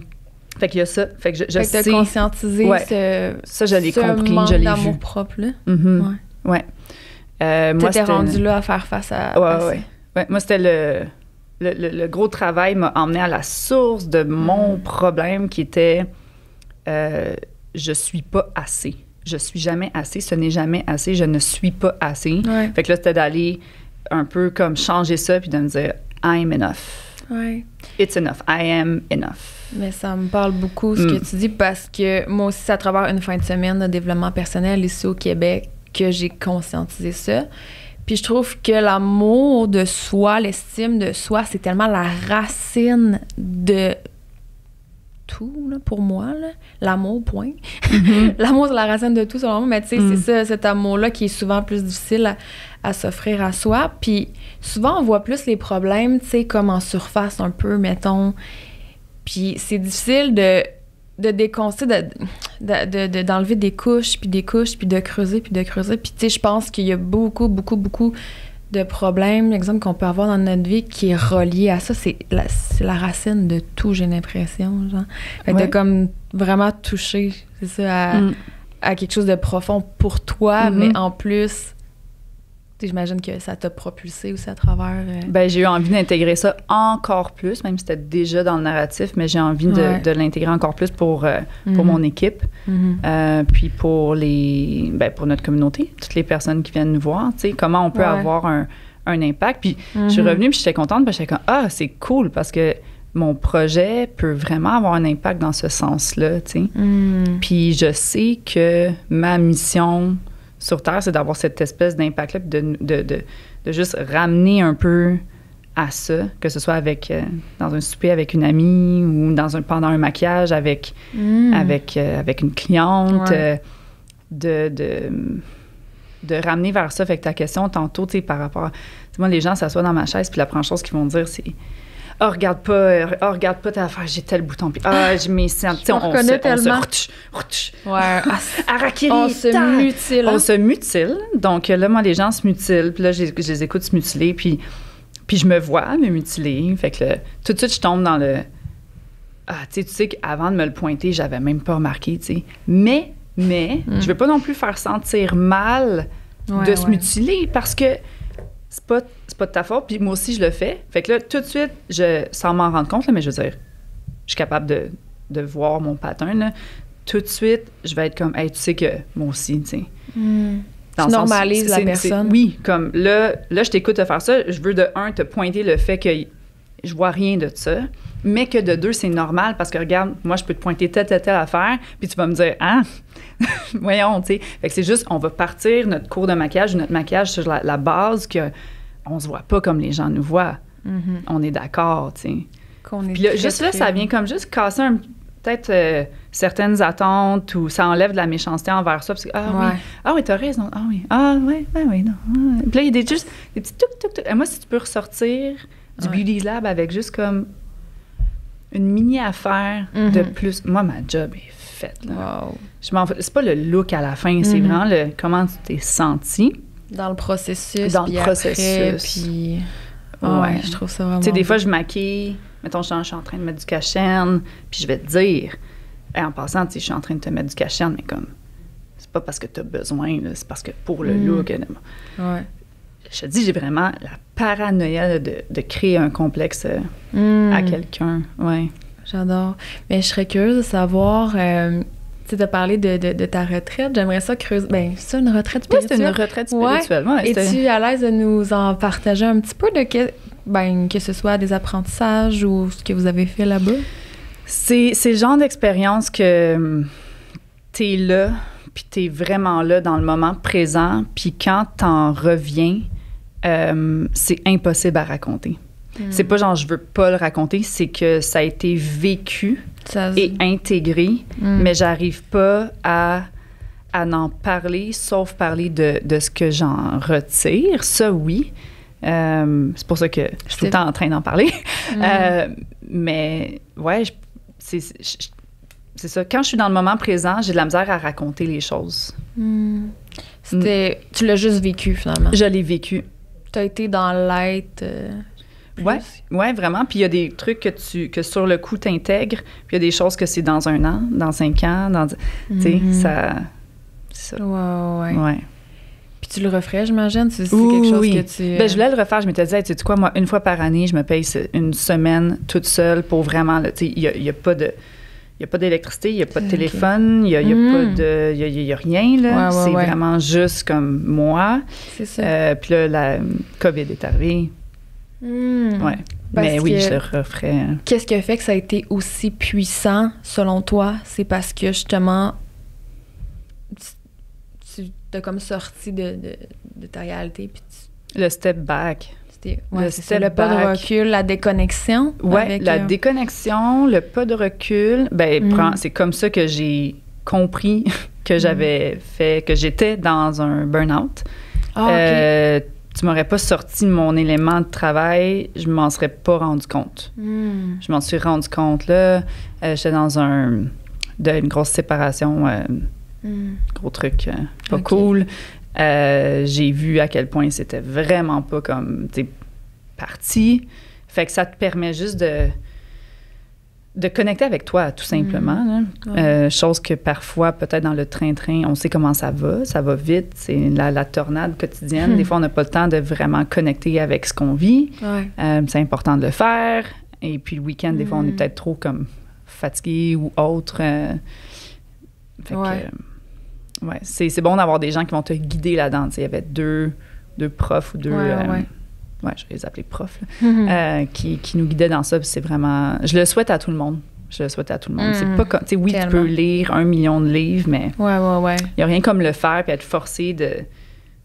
Fait qu'il y a ça. Fait que je sais... de conscientiser ça, je l'ai compris, je l'ai vu. D'amour propre, là. Ouais. T'étais rendu là à faire face à ça. Ouais. Moi, c'était le gros travail m'a emmené à la source de mon problème qui était je suis pas assez. Je suis jamais assez, ce n'est jamais assez, je ne suis pas assez. Ouais. Fait que là, c'était d'aller un peu comme changer ça puis de me dire I'm enough. Ouais. It's enough. I am enough. Mais ça me parle beaucoup ce que tu dis parce que moi aussi, c'est à travers une fin de semaine de développement personnel ici au Québec que j'ai conscientisé ça. Puis je trouve que l'amour de soi, l'estime de soi, c'est tellement la racine de tout, là, pour moi, là. L'amour, point. L'amour, c'est la racine de tout, selon moi, mais tu sais, c'est ça, cet amour-là qui est souvent plus difficile à s'offrir à soi. Puis souvent, on voit plus les problèmes, tu sais, comme en surface un peu, mettons. Puis c'est difficile de déconstruire, d'enlever des couches, puis de creuser, puis de creuser. Puis tu sais, je pense qu'il y a beaucoup de problèmes, exemple, qu'on peut avoir dans notre vie qui est relié à ça. C'est la racine de tout, j'ai l'impression, genre. Fait que de comme vraiment toucher, c'est ça, à quelque chose de profond pour toi, mais en plus, j'imagine que ça t'a propulsé aussi à travers... Ben, j'ai eu envie d'intégrer ça encore plus, même si c'était déjà dans le narratif, mais j'ai envie de l'intégrer encore plus pour mon équipe, puis pour pour notre communauté, toutes les personnes qui viennent nous voir, tu sais, comment on peut avoir un impact. Puis je suis revenue, puis j'étais contente, parce que j'étais comme, c'est cool, parce que mon projet peut vraiment avoir un impact dans ce sens-là, tu sais. Puis je sais que ma mission sur Terre, c'est d'avoir cette espèce d'impact-là, puis de juste ramener un peu à ça, que ce soit dans un souper avec une amie ou pendant un maquillage avec une cliente, de ramener vers ça. Fait que ta question tantôt, tu sais, par rapport... Moi, les gens s'assoient dans ma chaise, puis la première chose qu'ils vont dire, c'est... regarde pas ta affaire, j'ai tel bouton. Puis, j'ai mes seins. On se mutile. On se mutile. Donc, là, moi, les gens se mutilent. Puis là, je les écoute se mutiler. Puis je me vois me mutiler. Fait que là, tout de suite, je tombe dans le... tu sais qu'avant de me le pointer, j'avais même pas remarqué, tu sais. Mais, je veux pas non plus faire sentir mal de se mutiler parce que c'est pas de ta faute, puis moi aussi, je le fais. Fait que là, tout de suite, sans m'en rendre compte, là, mais je veux dire, je suis capable de voir mon pattern, là. Tout de suite, je vais être comme, hey, tu sais que moi aussi, tu sais. Tu normalises la personne. Oui, comme là, je t'écoute te faire ça. Je veux, de un, te pointer le fait que je vois rien de ça, mais que de deux, c'est normal parce que, regarde, moi, je peux te pointer telle affaire, puis tu vas me dire, voyons, tu sais. Fait que c'est juste, on va partir notre cours de maquillage, notre maquillage sur la base que on se voit pas comme les gens nous voient. On est d'accord, tu sais. Puis là, juste là, ça vient comme juste casser peut-être certaines attentes ou ça enlève de la méchanceté envers ça. Parce que, oui, t'as raison. Oui, non. Puis là, il y a juste des petits tuk. Et moi, si tu peux ressortir du Beauty Lab avec juste comme une mini-affaire de plus. Moi, ma job est faite, là. Wow. C'est pas le look à la fin, c'est vraiment comment tu t'es senti. Dans le processus. Puis... Ouais, je trouve ça vraiment... Tu sais, des fois, je maquille. Mettons, je suis en train de mettre du cache-nez, puis je vais te dire, en passant, tu sais, je suis en train de te mettre du cache-nez, mais comme, c'est pas parce que tu as besoin, là, c'est parce que pour le look. Je te dis, j'ai vraiment la paranoïa de créer un complexe à quelqu'un. Ouais. J'adore. Mais je serais curieuse de savoir... tu as parlé de ta retraite. J'aimerais ça creuser. Ben, c'est une retraite spirituelle? Oui, c'est une retraite spirituelle. Ouais, es-tu à l'aise de nous en partager un petit peu que ce soit des apprentissages ou ce que vous avez fait là-bas? C'est le genre d'expérience que t'es là, puis t'es vraiment là dans le moment présent, puis quand t'en reviens, c'est impossible à raconter. C'est pas genre je veux pas le raconter, c'est que ça a été vécu et intégré, mais j'arrive pas à n'en parler, sauf parler de ce que j'en retire. Ça, oui. C'est pour ça que je suis tout le temps en train d'en parler. Mais ouais, c'est ça. Quand je suis dans le moment présent, j'ai de la misère à raconter les choses. Tu l'as juste vécu, finalement. Je l'ai vécu. Tu as été dans l'être... Ouais, vraiment. Puis il y a des trucs que sur le coup, t'intègres. Puis il y a des choses que c'est dans 1 an, dans 5 ans, tu sais, ça... C'est ça. Ouais. Puis tu le referais, j'imagine? C'est quelque chose que tu... Ben, je voulais le refaire. Je m'étais dit, hey, tu sais quoi, moi, une fois par année, je me paye une semaine toute seule pour vraiment... Tu sais, il n'y a pas de... Il n'y a pas d'électricité, il n'y a pas de téléphone, il n'y a pas de... Il y a rien, là. C'est vraiment juste comme moi. C'est ça. Puis là, la COVID est arrivée. Ouais. Mais oui, je le referais. Qu'est-ce qui a fait que ça a été aussi puissant, selon toi? C'est parce que, justement, tu t'as comme sorti de ta réalité. Puis le step back. Le pas de recul, la déconnexion. Oui, la déconnexion, le pas de recul. Ben, c'est comme ça que j'ai compris que j'avais fait, que j'étais dans un burn-out. Tu m'aurais pas sorti de mon élément de travail, je m'en serais pas rendu compte. Je m'en suis rendu compte, là. J'étais dans une grosse séparation, gros truc, pas cool. J'ai vu à quel point c'était vraiment pas comme, tu sais, parti. Fait que ça te permet juste de connecter avec toi, tout simplement. Chose que parfois, peut-être dans le train-train, on sait comment ça va vite, c'est la tornade quotidienne. Des fois, on n'a pas le temps de vraiment connecter avec ce qu'on vit. C'est important de le faire. Et puis le week-end, des fois, on est peut-être trop comme fatigué ou autre. Fait que, c'est bon d'avoir des gens qui vont te guider là-dedans. Il y avait deux profs ou deux... je vais les appeler profs, qui nous guidaient dans ça. Puis c'est vraiment... Je le souhaite à tout le monde. C'est pas comme... Tu sais, oui, tu peux lire 1 million de livres, mais il n'y a rien comme le faire puis être forcé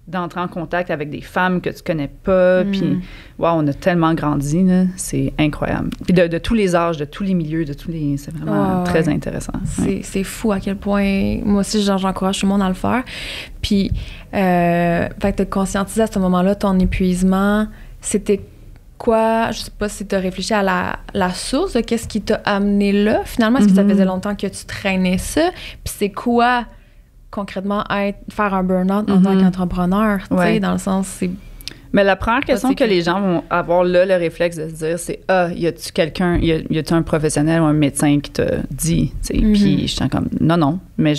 d'entrer en contact avec des femmes que tu connais pas. Puis, on a tellement grandi, là. C'est incroyable. Puis de tous les âges, de tous les milieux, c'est vraiment très intéressant. C'est fou à quel point... Moi aussi, j'encourage tout le monde à le faire. Puis, fait que t'as conscientisé à ce moment-là ton épuisement. C'était quoi? Je sais pas si tu as réfléchi à la source de qu'est-ce qui t'a amené là, finalement. Est-ce que ça faisait longtemps que tu traînais ça? Puis c'est quoi, concrètement, faire un burn-out en tant qu'entrepreneur? Tu sais, dans le sens, c'est... Mais la première question que les gens vont avoir là, le réflexe de se dire, c'est « Ah, y a-tu quelqu'un, y a-tu un professionnel ou un médecin qui t'a dit? » Puis je suis comme « Non, mais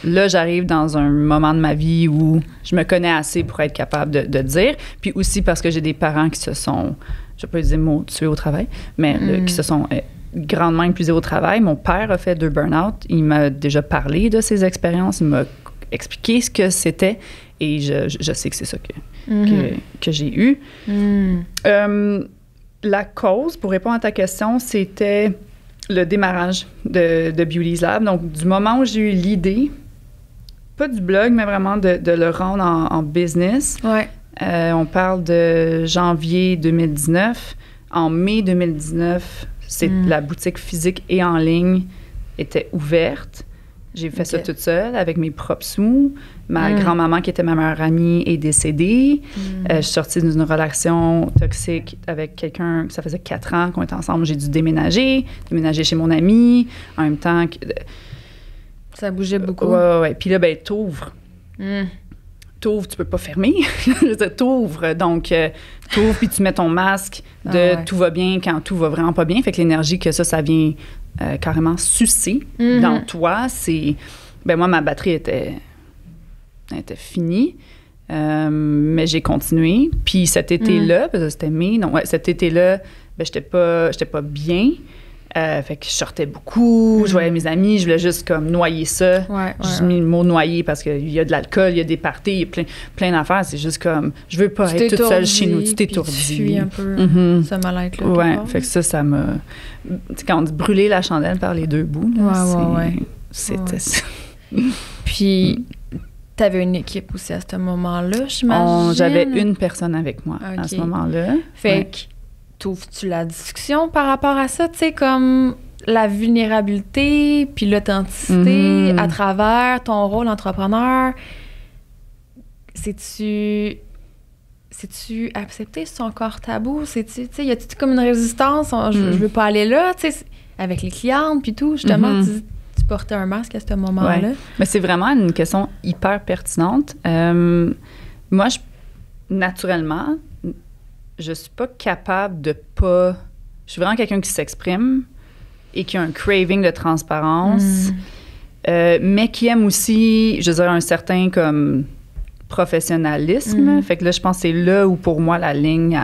là, j'arrive dans un moment de ma vie où je me connais assez pour être capable de dire. Puis aussi parce que j'ai des parents qui se sont, je ne vais pas dire le mot tués au travail, mais qui se sont grandement épuisés au travail. Mon père a fait 2 burn-out. Il m'a déjà parlé de ses expériences. Il m'a expliqué ce que c'était. Et je sais que c'est ça que j'ai eu. La cause, pour répondre à ta question, c'était le démarrage de Beauty's Lab. Donc, du moment où j'ai eu l'idée, pas du blog, mais vraiment de le rendre en business. On parle de janvier 2019. En mai 2019, la boutique physique et en ligne était ouverte. J'ai fait ça toute seule avec mes propres sous. Ma grand-maman, qui était ma meilleure amie, est décédée. Je suis sortie d'une relation toxique avec quelqu'un, ça faisait 4 ans qu'on était ensemble. J'ai dû déménager chez mon ami. En même temps... Ça bougeait beaucoup. Ouais. Puis là, ben, t'ouvres. T'ouvres, tu peux pas fermer. T'ouvres. Donc, t'ouvres, puis tu mets ton masque de tout va bien quand tout va vraiment pas bien. Fait que l'énergie que ça vient carrément sucer dans toi. C'est... Ben moi, ma batterie était finie. Mais j'ai continué. Puis cet été-là, parce que c'était mai, cet été-là, ben, j'étais pas bien. Fait que je sortais beaucoup, je voyais mes amis, je voulais juste comme noyer ça. J'ai mis le mot noyer parce qu'il y a de l'alcool, il y a des parties, il y a plein d'affaires. C'est juste comme, je veux pas être toute seule chez nous. Tu t'étourdis. Tu fuis un peu ce mal-être-là. Ouais, fait que ça m'a... Tu sais, quand on dit brûler la chandelle par les 2 bouts, là, c'était ça. Puis, t'avais une équipe aussi à ce moment-là, j'imagine? J'avais une personne avec moi à ce moment-là. Fait que t'ouvres-tu la discussion par rapport à ça, tu sais, comme la vulnérabilité puis l'authenticité à travers ton rôle d'entrepreneur? C'est-tu accepté? C'est encore tabou? Tu sais, y a-tu comme une résistance? Je veux pas aller là, tu sais, avec les clientes puis tout, justement, tu portais un masque à ce moment-là. Ouais. Mais c'est vraiment une question hyper pertinente. Moi, naturellement, je suis pas capable de pas... Je suis vraiment quelqu'un qui s'exprime et qui a un craving de transparence, mais qui aime aussi, je veux dire, un certain comme professionnalisme. Fait que là, je pense que c'est là où, pour moi, la ligne...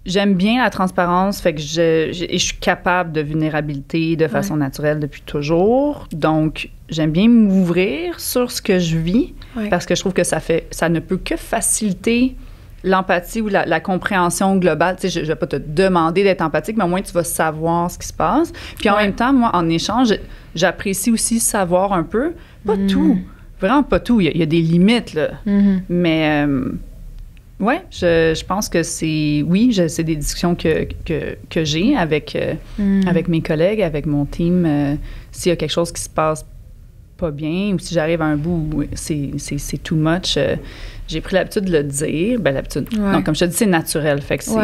J'aime bien la transparence, fait que je suis capable de vulnérabilité de façon naturelle depuis toujours. Donc, j'aime bien m'ouvrir sur ce que je vis parce que je trouve que ça ne peut que faciliter l'empathie ou la compréhension globale. Tu sais, je vais pas te demander d'être empathique, mais au moins, tu vas savoir ce qui se passe. Puis en même temps, moi, en échange, j'apprécie aussi savoir un peu, pas tout, vraiment pas tout. Il y a des limites, là. Mais... oui, je pense que c'est des discussions que j'ai avec mes collègues, avec mon team. S'il y a quelque chose qui se passe pas bien ou si j'arrive à un bout où c'est too much, j'ai pris l'habitude de le dire. Ben l'habitude. Non, comme je te dis, c'est naturel. Fait que c'est,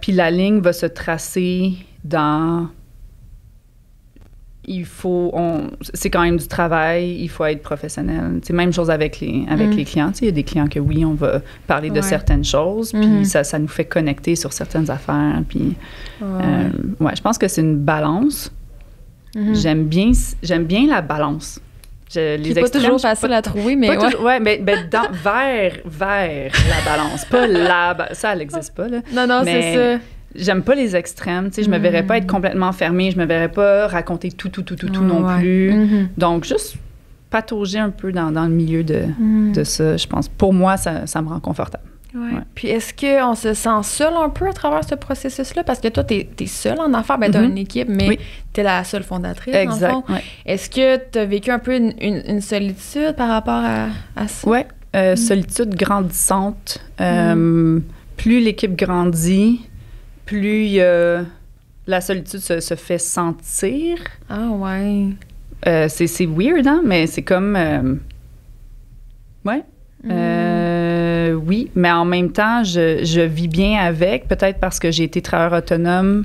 puis la ligne va se tracer dans... c'est quand même du travail, il faut être professionnel. C'est même chose avec les clients. Il y a des clients que oui, on va parler de certaines choses, puis ça nous fait connecter sur certaines affaires. Puis, je pense que c'est une balance. J'aime bien la balance. C'est pas toujours facile à trouver, mais mais vers la balance. Pas ça, elle n'existe pas. Là. Non, c'est ça. J'aime pas les extrêmes, tu sais, je me verrais pas être complètement fermée, je me verrais pas raconter tout non plus. Donc, juste patauger un peu dans le milieu de ça, je pense. Pour moi, ça me rend confortable. Ouais. Puis est-ce qu'on se sent seul un peu à travers ce processus-là? Parce que toi, t'es seule en affaires, ben t'as une équipe, mais t'es la seule fondatrice, exact, dans le fond. Est-ce que t'as vécu un peu une solitude par rapport à ça? Oui, solitude grandissante. Plus l'équipe grandit, plus la solitude se fait sentir. Ah ouais. C'est weird, hein? Mais c'est comme... oui, mais en même temps, je vis bien avec, peut-être parce que j'ai été travailleur autonome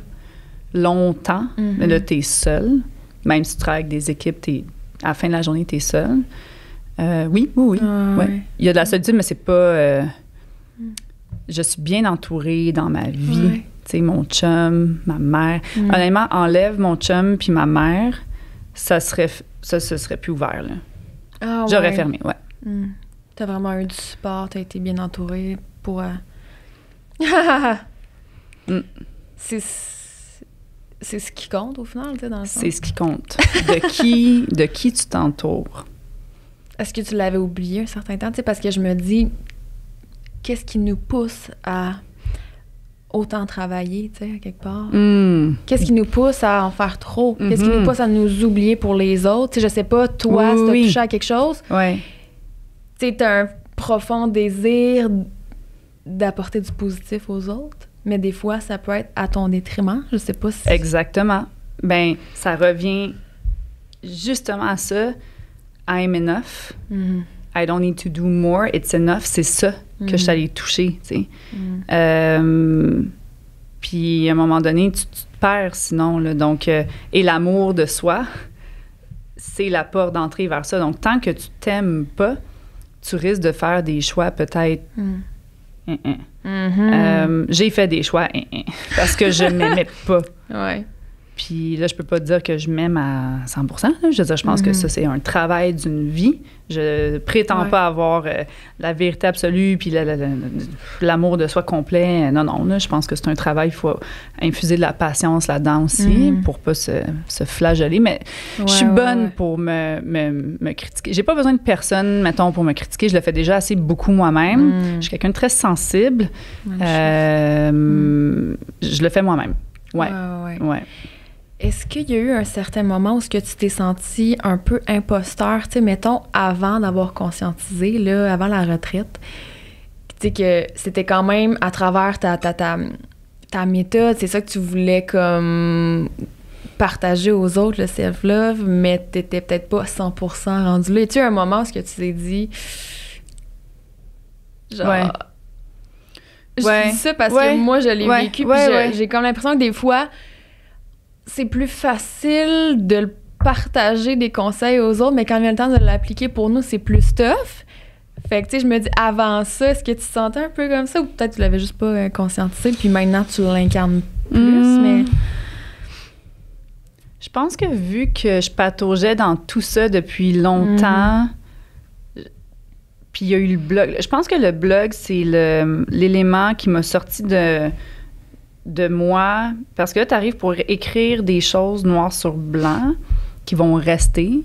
longtemps. Mais là, t'es seul. Même si tu travailles avec des équipes, à la fin de la journée, t'es seul. Oui. Ouais. Il y a de la solitude, mais c'est pas... je suis bien entourée dans ma vie. Ouais. Tu sais, mon chum, ma mère. Honnêtement, enlève mon chum puis ma mère, ça se serait plus ouvert, là. Ah, J'aurais fermé, T'as vraiment eu du support, t'as été bien entourée pour... C'est ce qui compte, au final, tu sais, dans le sens. C'est ce qui compte. De qui tu t'entoures. Est-ce que tu l'avais oublié un certain temps? Tu sais, parce que je me dis, qu'est-ce qui nous pousse à autant travailler, tu sais, à quelque part? Qu'est-ce qui nous pousse à en faire trop? Qu'est-ce qui nous pousse à nous oublier pour les autres? Tu sais, je sais pas, toi, si t'as touché à quelque chose, tu sais, t'as un profond désir d'apporter du positif aux autres, mais des fois, ça peut être à ton détriment. Je sais pas si... Exactement. Ben, ça revient justement à ça. I'm enough. I don't need to do more. It's enough. C'est ça que je suis allée toucher, tu sais. Puis, à un moment donné, tu te perds sinon, là. Donc, et l'amour de soi, c'est la porte d'entrée vers ça. Donc, tant que tu t'aimes pas, tu risques de faire des choix peut-être... j'ai fait des choix parce que je m'aimais pas. Ouais. Puis là, je peux pas te dire que je m'aime à 100%. Là. Je veux dire, je pense que ça, c'est un travail d'une vie. Je prétends pas avoir la vérité absolue puis l'amour de soi complet. Non, là, je pense que c'est un travail. Il faut infuser de la patience là-dedans aussi pour pas se flageller. Mais je suis bonne pour me critiquer. J'ai pas besoin de personne, mettons, pour me critiquer. Je le fais déjà assez beaucoup moi-même. Je suis quelqu'un de très sensible. Je le fais moi-même. Ouais. Est-ce qu'il y a eu un certain moment où tu t'es senti un peu imposteur, tu sais, mettons, avant d'avoir conscientisé, là, avant la retraite, tu sais, que c'était quand même à travers ta méthode, c'est ça que tu voulais comme partager aux autres, le self-love, mais t'étais peut-être pas 100% rendu là. As-tu un moment où tu t'es dit, genre... Je dis ça parce que moi, je l'ai vécu, puis j'ai comme l'impression que des fois... c'est plus facile de partager des conseils aux autres, mais quand vient le temps de l'appliquer pour nous, c'est plus tough. Fait que, tu sais, je me dis, avant ça, est-ce que tu te sentais un peu comme ça ou peut-être tu l'avais juste pas conscientisé, puis maintenant, tu l'incarnes plus, mais... Je pense que vu que je pataugeais dans tout ça depuis longtemps, Puis il y a eu le blog. Je pense que le blog, c'est l'élément qui m'a sorti de moi. Parce que là, tu arrives pour écrire des choses noir sur blanc qui vont rester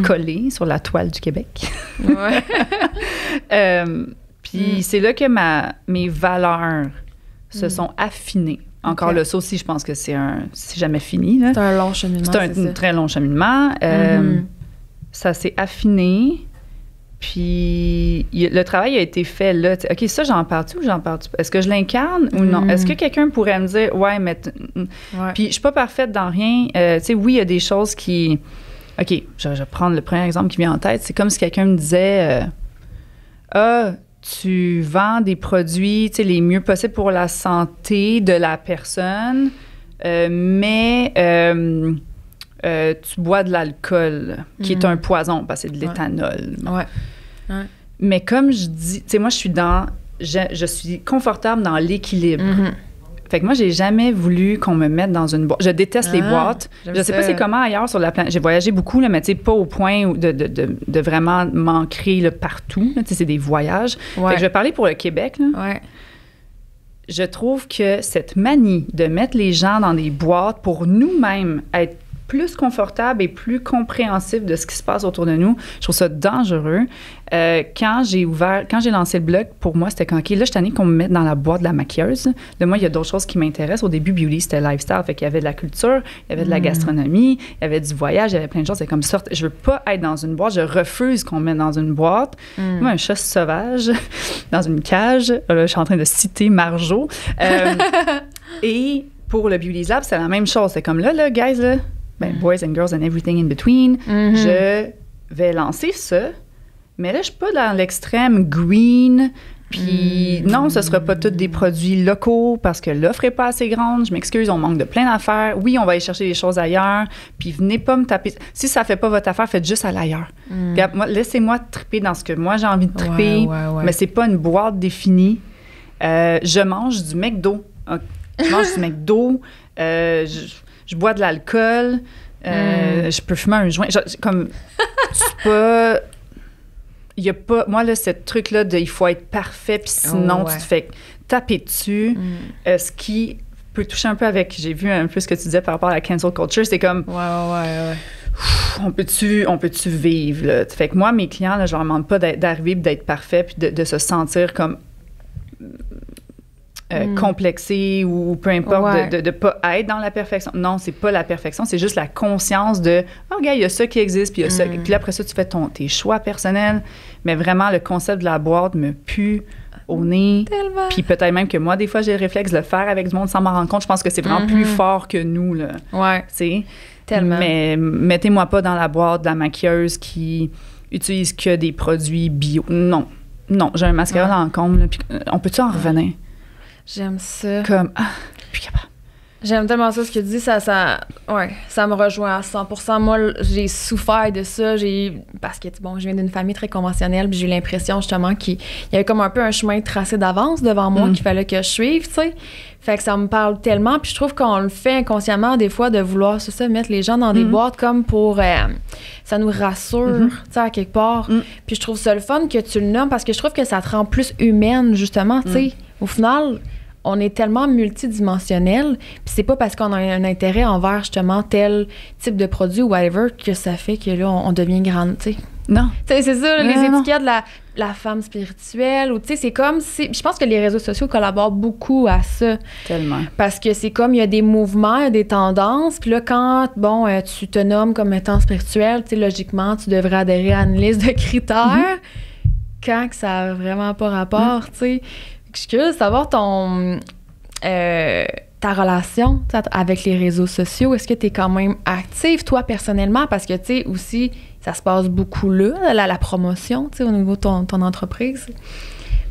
collées sur la toile du Québec. Ouais. Puis c'est là que mes valeurs se sont affinées. Encore là, ça aussi, je pense que c'est jamais fini. Là. C'est un long cheminement. C'est un très long cheminement. Ça s'est affiné. Puis le travail a été fait là. OK, ça, j'en parle-tu ou j'en parle-tu? Est-ce que je l'incarne ou non? Est-ce que quelqu'un pourrait me dire, ouais, mais... Puis je suis pas parfaite dans rien. Tu sais, oui, il y a des choses qui... OK, je vais prendre le premier exemple qui vient en tête. C'est comme si quelqu'un me disait, tu vends des produits, tu sais, les mieux possibles pour la santé de la personne, mais... tu bois de l'alcool, qui est un poison, parce que c'est de l'éthanol. Ouais. Mais comme je dis, tu sais, moi, je suis confortable dans l'équilibre. Fait que moi, j'ai jamais voulu qu'on me mette dans une boîte. Je déteste les boîtes. Je sais pas c'est comment ailleurs sur la planète. J'ai voyagé beaucoup, là, mais tu sais, pas au point de vraiment m'ancrer là, partout. Tu sais, c'est des voyages. Ouais. Fait que je vais parler pour le Québec, là. Ouais. Je trouve que cette manie de mettre les gens dans des boîtes pour nous-mêmes être plus confortable et plus compréhensif de ce qui se passe autour de nous. Je trouve ça dangereux. Quand j'ai lancé le blog, pour moi, c'était OK, là, je suis tannée qu'on me mette dans la boîte de la maquilleuse. De moi, il y a d'autres choses qui m'intéressent. Au début, Beauty, c'était lifestyle. Fait qu'il y avait de la culture, il y avait de la gastronomie, il y avait du voyage, il y avait plein de choses. C'est comme ça. Je veux pas être dans une boîte. Je refuse qu'on me mette dans une boîte. Moi, un chat sauvage dans une cage. Là, je suis en train de citer Marjo. Et pour le Beauty Lab, c'est la même chose. C'est comme là, guys, là, boys and girls and everything in between. Je vais lancer ça, mais là, je suis pas dans l'extrême green. Puis non, ce sera pas tous des produits locaux parce que l'offre est pas assez grande. Je m'excuse, on manque de plein d'affaires. Oui, on va aller chercher des choses ailleurs. Puis venez pas me taper. Si ça fait pas votre affaire, faites juste aller ailleurs. Puis, laissez-moi triper dans ce que moi j'ai envie de triper. Mais c'est pas une boîte définie. Je mange du McDo. Je mange du McDo. Je bois de l'alcool, je peux fumer un joint. Comme, c'est pas... Il y a pas... Moi, là, ce truc-là de il faut être parfait, puis sinon, tu te fais taper dessus. Ce qui peut toucher un peu avec... J'ai vu un peu ce que tu disais par rapport à la cancel culture. C'est comme... On peut-tu vivre, là? Fait que moi, mes clients, là, je leur demande pas d'arriver et d'être parfait, puis de se sentir comme... complexé ou peu importe, de pas être dans la perfection. Non, c'est pas la perfection, c'est juste la conscience de « Oh, regarde, il y a ça qui existe, puis il y a ça. » Puis là, après ça, tu fais tes choix personnels. Mais vraiment, le concept de la boîte me pue au nez. Tellement. Puis peut-être même que moi, des fois, j'ai le réflexe de le faire avec du monde sans m'en rendre compte. Je pense que c'est vraiment plus fort que nous, là. Ouais. Tu sais? Tellement. Mais mettez-moi pas dans la boîte de la maquilleuse qui utilise que des produits bio. Non. Non, j'ai un mascara dans le comble, là, puis on peut-tu en revenir? J'aime ça. Comme, plus capable. J'aime tellement ça, ce que tu dis, ça me rejoint à 100%. Moi, j'ai souffert de ça, parce que, bon, je viens d'une famille très conventionnelle, puis j'ai eu l'impression, justement, qu'il y avait comme un peu un chemin tracé d'avance devant moi qu'il fallait que je suive, tu sais. Fait que ça me parle tellement, puis je trouve qu'on le fait inconsciemment, des fois, de vouloir, c'est ça, mettre les gens dans des boîtes comme pour... ça nous rassure, tu sais, à quelque part. Puis je trouve ça le fun que tu le nommes, parce que je trouve que ça te rend plus humaine, justement, tu sais. Au final... On est tellement multidimensionnel, puis c'est pas parce qu'on a un intérêt envers justement tel type de produit ou whatever que ça fait que là, on devient grande, tu sais. Non. Tu sais, c'est ça, les étiquettes de la femme spirituelle, ou tu sais, c'est comme si... Je pense que les réseaux sociaux collaborent beaucoup à ça. Tellement. Parce que c'est comme, il y a des mouvements, il y a des tendances, puis là, quand, tu te nommes comme étant spirituel, tu sais, logiquement, tu devrais adhérer à une liste de critères, quand que ça a vraiment pas rapport, tu sais. Je suis curieuse de savoir ta relation avec les réseaux sociaux. Est-ce que tu es quand même active, toi, personnellement? Parce que, tu sais, aussi, ça se passe beaucoup là, la promotion, tu sais, au niveau de ton entreprise.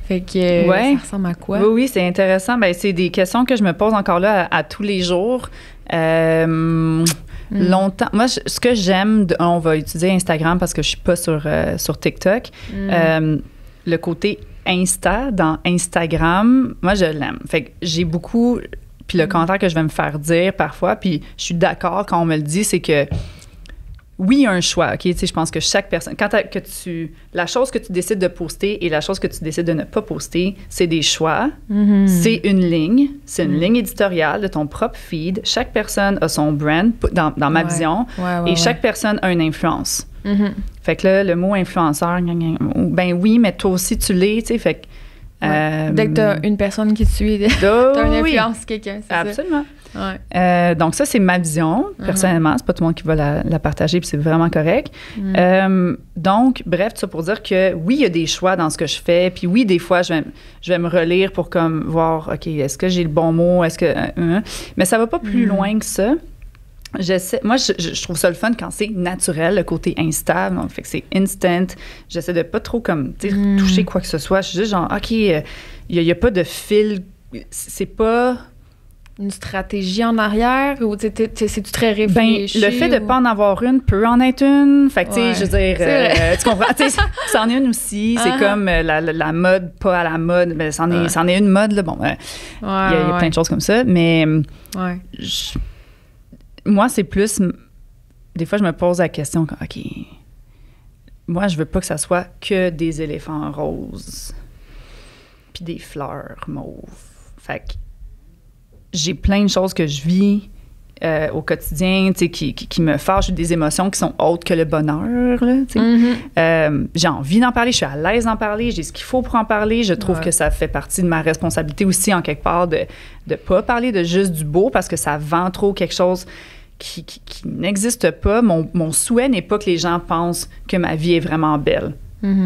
Fait que ça ressemble à quoi? Oui, c'est intéressant. Ben, c'est des questions que je me pose encore là à tous les jours. Longtemps. Moi, ce que j'aime, on va utiliser Instagram parce que je suis pas sur TikTok. Le côté Insta dans Instagram, moi, je l'aime. Fait que j'ai beaucoup... Puis le commentaire que je vais me faire dire parfois, puis je suis d'accord quand on me le dit, c'est que oui, il y a un choix, OK? Tu sais, je pense que chaque personne... La chose que tu décides de poster et la chose que tu décides de ne pas poster, c'est des choix. C'est une ligne. C'est une ligne éditoriale de ton propre feed. Chaque personne a son brand, dans ma vision, et chaque personne a une influence. Fait que là, le mot influenceur, ben oui, mais toi aussi, tu l'es, tu sais, fait que... Dès que t'as une personne qui te suit, t'as une influence sur quelqu'un, c'est absolument. Ça? Ouais. Donc ça, c'est ma vision, personnellement. C'est pas tout le monde qui va la partager, puis c'est vraiment correct. Donc, bref, tout ça pour dire que oui, il y a des choix dans ce que je fais, puis oui, des fois, je vais me relire pour comme voir, OK, est-ce que j'ai le bon mot, est-ce que... Mais ça va pas plus loin que ça. Moi, je trouve ça le fun quand c'est naturel, le côté instable. Donc, fait que c'est instant. J'essaie de pas trop comme toucher quoi que ce soit. Je suis juste genre, OK, il y a pas de fil. C'est pas... Une stratégie en arrière ou c'est-tu très réfléchi? Ben, le fait de pas en avoir une peut en être une. Fait que, tu sais, je veux dire, tu comprends? Tu sais, c'en est une aussi. C'est comme la mode, pas à la mode. Ben, c'en est une mode, là. Bon, il y a plein de choses comme ça. Mais... moi, c'est plus... Des fois, je me pose la question, OK, moi, je veux pas que ça soit que des éléphants roses puis des fleurs mauves. Fait que j'ai plein de choses que je vis au quotidien, tu sais, qui me fâchent, des émotions qui sont autres que le bonheur, là, tu sais. J'ai envie d'en parler, je suis à l'aise d'en parler, j'ai ce qu'il faut pour en parler. Je trouve que ça fait partie de ma responsabilité aussi, en quelque part, de pas parler de juste du beau parce que ça vend trop quelque chose qui n'existe pas. Mon souhait n'est pas que les gens pensent que ma vie est vraiment belle.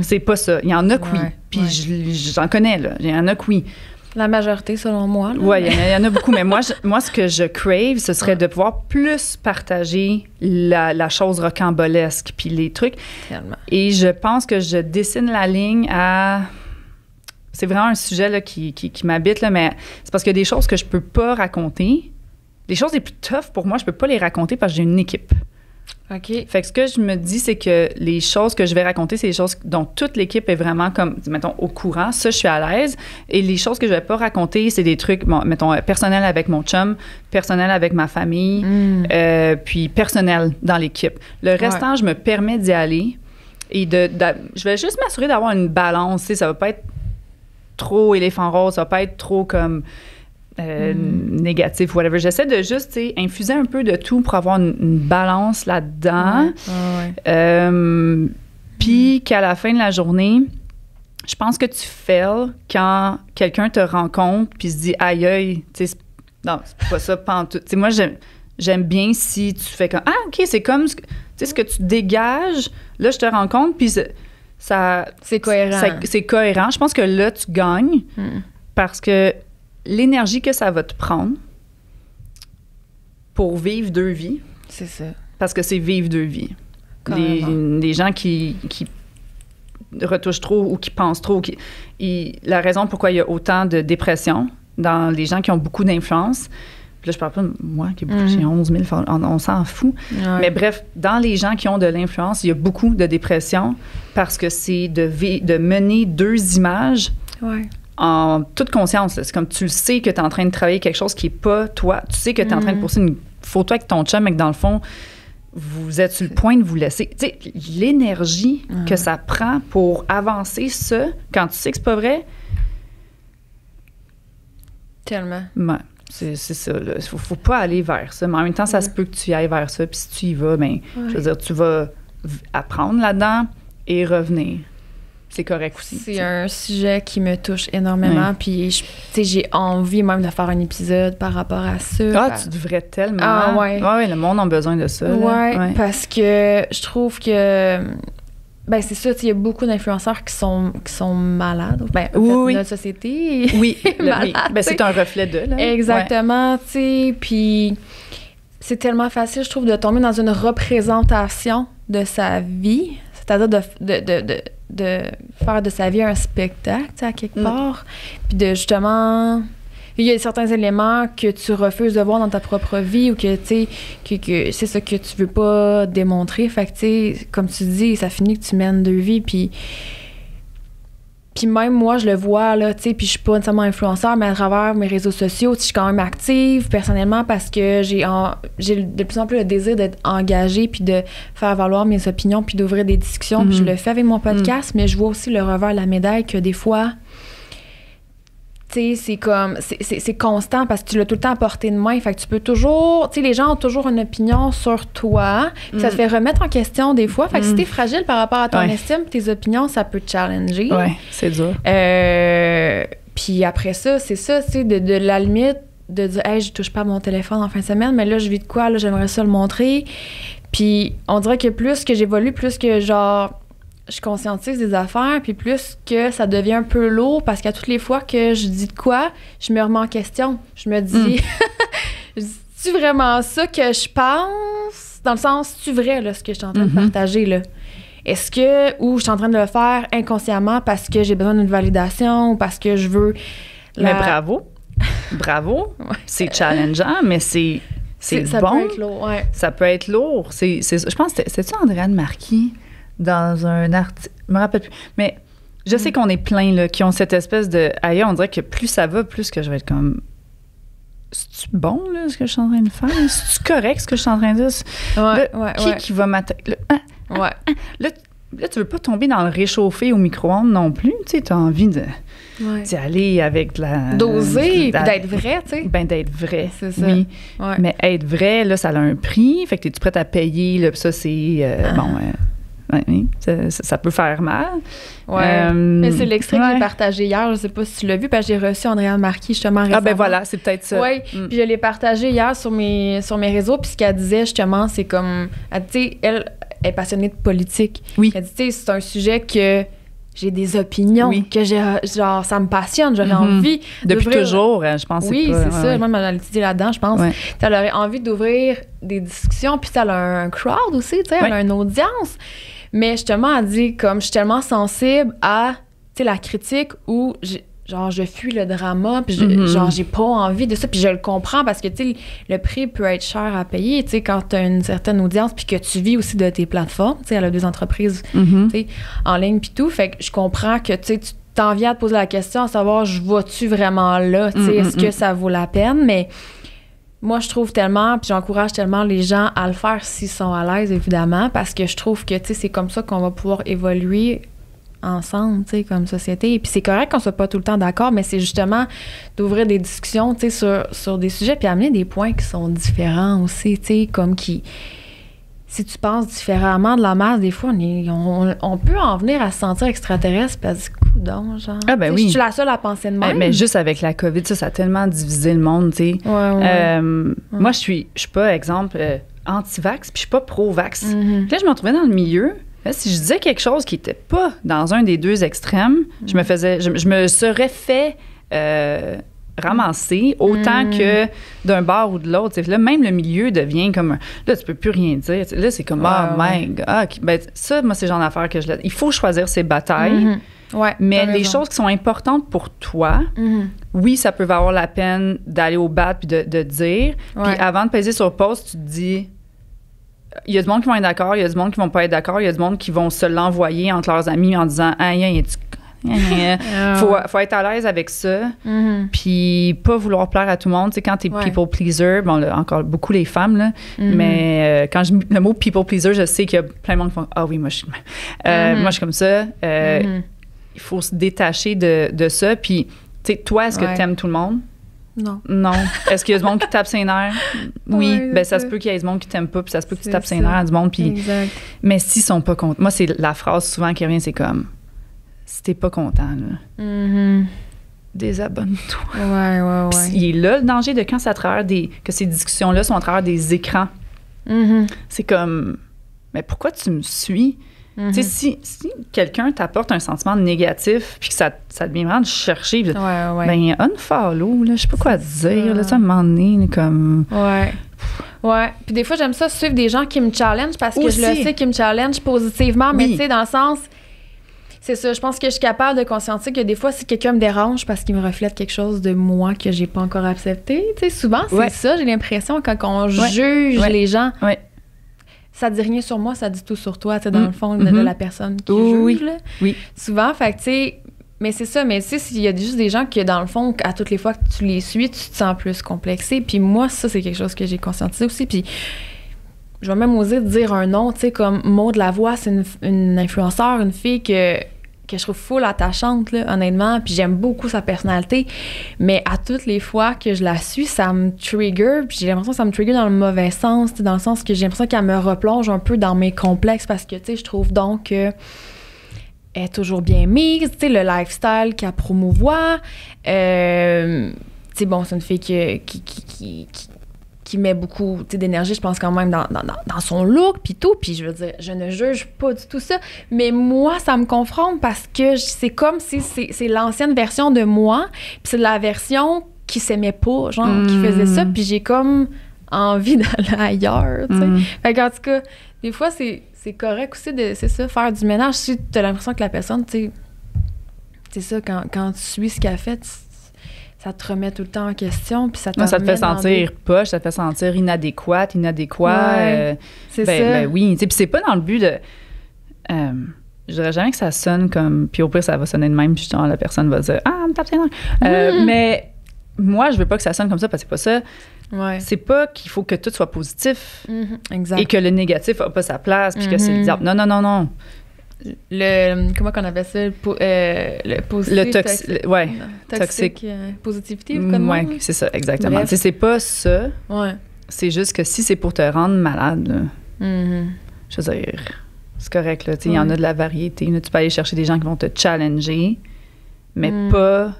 C'est pas ça. Il y en a que oui. Puis j'en connais, là. Il y en a que oui. La majorité, selon moi. Oui, il y en a beaucoup. Mais moi, ce que je crave, ce serait de pouvoir plus partager la chose rocambolesque puis les trucs. Tellement. Et je pense que je dessine la ligne à... C'est vraiment un sujet là, qui m'habite, là, mais c'est parce qu'il y a des choses que je peux pas raconter. Les choses les plus tough, pour moi, je peux pas les raconter parce que j'ai une équipe. OK. Fait que ce que je me dis, c'est que les choses que je vais raconter, c'est les choses dont toute l'équipe est vraiment comme, mettons, au courant. Ça, je suis à l'aise. Et les choses que je vais pas raconter, c'est des trucs, bon, mettons, personnels avec mon chum, personnels avec ma famille, puis personnel dans l'équipe. Le restant, je me permets d'y aller. Et je vais juste m'assurer d'avoir une balance. Tu sais, ça va pas être trop éléphant rose, ça va pas être trop comme... négatif, whatever. J'essaie de juste, tu sais, infuser un peu de tout pour avoir une balance là-dedans. Puis qu'à la fin de la journée, je pense que tu fails quand quelqu'un te rencontre puis se dit « Aïe, aïe, tu sais, non, c'est pas ça, pantoute. » Tu sais, moi, j'aime bien si tu fais comme « Ah, OK, c'est comme, tu sais, ce que tu dégages, là, je te rencontre, puis ça... » C'est cohérent. C'est cohérent. Je pense que là, tu gagnes parce que l'énergie que ça va te prendre pour vivre deux vies. C'est ça. Parce que c'est vivre deux vies. Les gens qui retouchent trop ou qui pensent trop. La raison pourquoi il y a autant de dépression dans les gens qui ont beaucoup d'influence, puis là, je parle pas de moi qui j'ai 11 000, on s'en fout. Mais bref, dans les gens qui ont de l'influence, il y a beaucoup de dépression parce que c'est de mener deux images en toute conscience. Là. C'est comme tu le sais que tu es en train de travailler quelque chose qui n'est pas toi. Tu sais que tu es en train de poster une photo avec ton chum, mais que dans le fond, vous êtes sur le point de vous laisser. Tu sais, l'énergie que ça prend pour avancer ça, quand tu sais que c'est pas vrai. Tellement. Ouais, c'est ça. Il faut pas aller vers ça. Mais en même temps, ça se peut que tu y ailles vers ça. Puis si tu y vas, bien, je veux dire, tu vas apprendre là-dedans et revenir. C'est correct aussi. C'est un sujet qui me touche énormément. Puis, j'ai envie même de faire un épisode par rapport à ça. Ah, tu devrais tellement. Ah, ouais. Ouais, le monde a besoin de ça. Ouais, parce que je trouve que... Ben, c'est ça, il y a beaucoup d'influenceurs qui sont malades. Ben, en fait, notre société est malade. Ben, c'est un reflet d'eux, là. Exactement, tu sais. Puis, c'est tellement facile, je trouve, de tomber dans une représentation de sa vie. C'est-à-dire de faire de sa vie un spectacle, tu sais, à quelque part. Puis de, justement... Il y a certains éléments que tu refuses de voir dans ta propre vie ou que, tu sais, que c'est ça que tu veux pas démontrer. Fait que, tu sais, comme tu dis, ça finit que tu mènes deux vies. Puis Puis même moi, je le vois, là, tu sais, puis je suis pas nécessairement influenceur, mais à travers mes réseaux sociaux, je suis quand même active personnellement parce que j'ai de plus en plus le désir d'être engagée puis de faire valoir mes opinions puis d'ouvrir des discussions. Puis je le fais avec mon podcast, mais je vois aussi le revers de la médaille que des fois, tu sais, c'est comme, c'est constant parce que tu l'as tout le temps à portée de main. Fait que tu peux toujours, tu sais, les gens ont toujours une opinion sur toi. Puis ça te fait remettre en question des fois. Fait que si t'es fragile par rapport à ton estime, tes opinions, ça peut te challenger. Ouais, c'est dur. Puis après ça, c'est ça, tu sais, de la limite, de dire, hey, je touche pas à mon téléphone en fin de semaine, mais là, je vis de quoi, là, j'aimerais ça le montrer. Puis on dirait que plus que j'évolue, plus que genre, je conscientise des affaires, puis plus que ça devient un peu lourd parce qu'à toutes les fois que je dis de quoi, je me remets en question. Je me dis, c'est-tu vraiment ça que je pense? Dans le sens, c'est-tu vrai, là, ce que je suis en train de partager, là? Est-ce que, ou je suis en train de le faire inconsciemment parce que j'ai besoin d'une validation ou parce que je veux... Mais bravo! Bravo! C'est challengeant, mais c'est ça bon. Ça peut être lourd, Ça peut être lourd. Je pense que c'est-tu Andréane Marquis dans un article? Je me rappelle plus. Mais je sais qu'on est plein, là, qui ont cette espèce de... Ailleurs, on dirait que plus ça va, plus que je vais être comme... C'est-tu bon, là, ce que je suis en train de faire? C'est-tu correct, ce que je suis en train de dire? Qui va m'attaquer? Là, tu veux pas tomber dans le réchauffé au micro-ondes non plus. Tu sais, tu as envie d'y aller avec de la... Doser, puis d'être vrai, tu sais. Ben, d'être vrai, c'est ça. Oui. Mais être vrai, là, ça a un prix. Fait que es-tu prête à payer? Là, puis ça, c'est... oui, ça peut faire mal. Mais c'est l'extrait que j'ai partagé hier. Je sais pas si tu l'as vu, parce que j'ai reçu Andréane Marquis justement récemment. Ah ben voilà, c'est peut-être ça. Oui, puis je l'ai partagé hier sur mes réseaux. Puis ce qu'elle disait justement, c'est comme... Tu sais, elle est passionnée de politique. Oui. Elle dit, tu sais, c'est un sujet que... J'ai des opinions, que genre, ça me passionne, j'aurais envie depuis toujours, je pense. Oui, c'est ça. Même elle a étudié là-dedans, je pense. Elle aurait envie d'ouvrir des discussions, puis elle a un crowd aussi, tu sais, elle a une audience. Mais justement, elle dit, comme, je suis tellement sensible à, tu sais, la critique où, genre, je fuis le drama, puis genre, j'ai pas envie de ça, puis je le comprends parce que, tu sais, le prix peut être cher à payer, tu sais, quand t'as une certaine audience, puis que tu vis aussi de tes plateformes, tu sais, elle a 2 entreprises, tu sais, en ligne, puis tout, fait que je comprends que, tu sais, tu t'en viens à te poser la question à savoir, je vais-tu vraiment là, tu sais, est-ce que ça vaut la peine, mais moi, je trouve tellement, puis j'encourage tellement les gens à le faire s'ils sont à l'aise, évidemment, parce que je trouve que, tu sais, c'est comme ça qu'on va pouvoir évoluer ensemble, tu sais, comme société. Et puis c'est correct qu'on soit pas tout le temps d'accord, mais c'est justement d'ouvrir des discussions, tu sais, sur des sujets, puis amener des points qui sont différents aussi, tu sais, comme qui... Si tu penses différemment de la masse, des fois, on peut en venir à se sentir extraterrestre parce que, coudonc, genre... Ah ben oui. Je suis la seule à penser de même. Mais juste avec la COVID, ça a tellement divisé le monde, tu sais. Moi, je suis pas, exemple, anti-vax, puis je suis pas pro-vax. Puis là, je m'en trouvais dans le milieu. Là, si je disais quelque chose qui était pas dans un des 2 extrêmes, je me serais fait... ramasser autant que d'un bord ou de l'autre. Là, même le milieu devient comme... Là, tu peux plus rien dire. Là, c'est comme, my God. Ben, ça, moi, c'est le genre d'affaire que il faut choisir ses batailles. Mais les choses qui sont importantes pour toi, oui, ça peut valoir la peine d'aller au bat puis de dire. Puis avant de peser sur pause, tu te dis... Il y a du monde qui vont être d'accord, il y a du monde qui vont pas être d'accord, il y a du monde qui vont se l'envoyer entre leurs amis en disant « Ah, faut être à l'aise avec ça, puis pas vouloir plaire à tout le monde. Tu sais, quand t'es people pleaser, bon, là, encore beaucoup les femmes, là, mais quand le mot people pleaser, je sais qu'il y a plein de monde qui font « Ah oui, moi, je suis comme ça. Il faut se détacher de ça. Puis, tu sais, toi, est-ce que t'aimes tout le monde? Non. Est-ce qu'il y a du monde qui tape ses nerfs? Oui. Ben, ça se peut qu'il y ait du monde qui t'aime pas, puis ça se peut que tu tapes ses nerfs à du monde. Puis, mais s'ils sont pas contents... Moi, c'est la phrase souvent qui revient, c'est comme... Si t'es pas content, là, désabonne-toi. Ouais. Puis il est là le danger de quand c'est à travers que ces discussions-là sont à travers des écrans. C'est comme, mais pourquoi tu me suis? Tu sais, si quelqu'un t'apporte un sentiment négatif puis que ça devient vraiment de chercher, ben unfollow, là, je sais pas quoi te dire, là, ça, à un moment donné, comme... Ouais. Puis des fois, j'aime ça suivre des gens qui me challengent parce que je le sais qu'ils me challengent positivement, mais tu sais, dans le sens... C'est ça, je pense que je suis capable de conscientiser que des fois, si quelqu'un me dérange parce qu'il me reflète quelque chose de moi que j'ai pas encore accepté, tu sais, souvent, c'est ça, j'ai l'impression, quand on juge les gens, ça dit rien sur moi, ça dit tout sur toi, tu sais, dans le fond, de la personne qui juge, là. Souvent, fait que, tu sais, Mais c'est ça, mais tu sais, s'il y a juste des gens que, dans le fond, à toutes les fois que tu les suis, tu te sens plus complexé. Puis moi, ça, c'est quelque chose que j'ai conscientisé aussi. Puis je vais même oser dire un nom, tu sais, comme Maud Lavoie, c'est une influenceure, une fille que je trouve full attachante, là, honnêtement. Puis j'aime beaucoup sa personnalité. Mais à toutes les fois que je la suis, ça me trigger. Puis j'ai l'impression que ça me trigger dans le mauvais sens, dans le sens que j'ai l'impression qu'elle me replonge un peu dans mes complexes parce que, tu sais, je trouve donc que est toujours bien mise, tu sais, le lifestyle qu'elle promouvoit. Tu sais, bon, c'est une fille qui met beaucoup d'énergie, je pense, quand même, dans son look, puis tout. Puis je veux dire, je ne juge pas du tout ça. Mais moi, ça me confronte parce que c'est comme si c'est l'ancienne version de moi, puis c'est la version qui s'aimait pas, genre, qui faisait ça. Puis j'ai comme envie d'aller ailleurs, tu sais. Fait qu'en tout cas, des fois, c'est correct aussi de, c'est ça, faire du ménage. Si tu as l'impression que la personne, tu sais, c'est ça, quand tu suis ce qu'elle fait, ça te remet tout le temps en question, puis ça te fait sentir poche, ça te fait sentir inadéquat. Ouais, c'est ça. Ben oui, tu sais, puis c'est pas dans le but de... je dirais jamais que ça sonne comme... Puis au pire, ça va sonner de même, puis genre, la personne va dire « Ah, me tape ses nerfs! Mais moi, je veux pas que ça sonne comme ça, parce que c'est pas ça. Ouais. C'est pas qu'il faut que tout soit positif exact. et que le négatif a pas sa place, puis que c'est le diable. Non. Comment qu'on appelle ça? Le positif. Ouais. Toxique. Positivité, ou comme ouais, c'est ça, exactement. Tu sais, c'est pas ça. Ouais. C'est juste que si c'est pour te rendre malade, là, je veux dire, c'est correct, là. Tu sais, il y en a de la variété. Là, tu peux aller chercher des gens qui vont te challenger, mais pas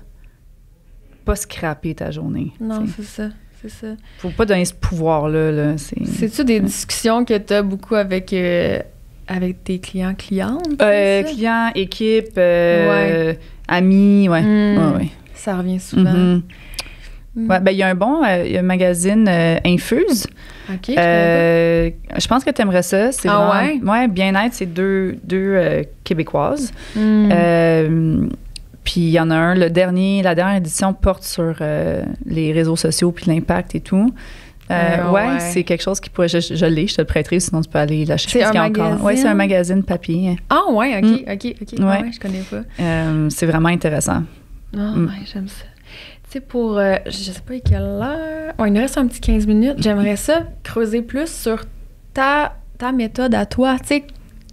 scraper ta journée. Non, c'est ça. C'est ça. Faut pas donner ce pouvoir-là. C'est-tu des discussions que tu as beaucoup avec tes clients-clientes? Clients, équipe, amis, ouais. Ça revient souvent. Ouais, ben il y a un magazine Infuse. OK, je pense que tu aimerais ça. C'est vraiment, ouais, Bien-être, c'est deux Québécoises. Puis il y en a un, la dernière édition porte sur les réseaux sociaux puis l'impact et tout. C'est quelque chose qui pourrait... Je l'ai, je te le prêterai, sinon tu peux aller l'acheter. C'est un magazine? Oui, c'est un magazine papier. Ah ouais, OK. Ouais, je connais pas. C'est vraiment intéressant. Ouais, j'aime ça. Tu sais, pour... je sais pas à quelle heure... il nous reste un petit 15 minutes. J'aimerais ça creuser plus sur ta méthode à toi. Tu sais,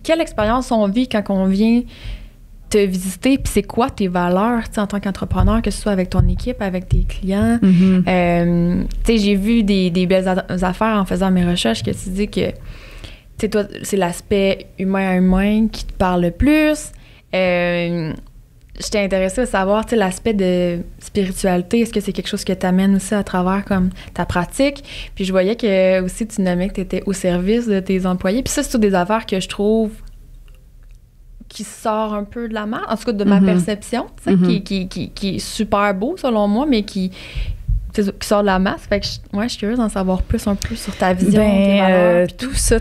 quelle expérience on vit quand on vient te visiter, puis c'est quoi tes valeurs, tu sais, en tant qu'entrepreneur, que ce soit avec ton équipe, avec tes clients. Tu sais, j'ai vu des belles affaires en faisant mes recherches que tu dis que, tu sais, toi, c'est l'aspect humain à humain qui te parle le plus. J'étais intéressée à savoir, tu sais, l'aspect de spiritualité, est-ce que c'est quelque chose que tu amènes aussi à travers comme ta pratique? Puis je voyais que aussi tu nommais que tu étais au service de tes employés. Puis ça, c'est toutes des affaires que je trouve qui sort un peu de la marque, en tout cas de ma perception, qui est super beau selon moi, mais qui sort de la masse. Fait que je suis curieuse d'en savoir plus un peu sur ta vision, tes valeurs. Tout ça.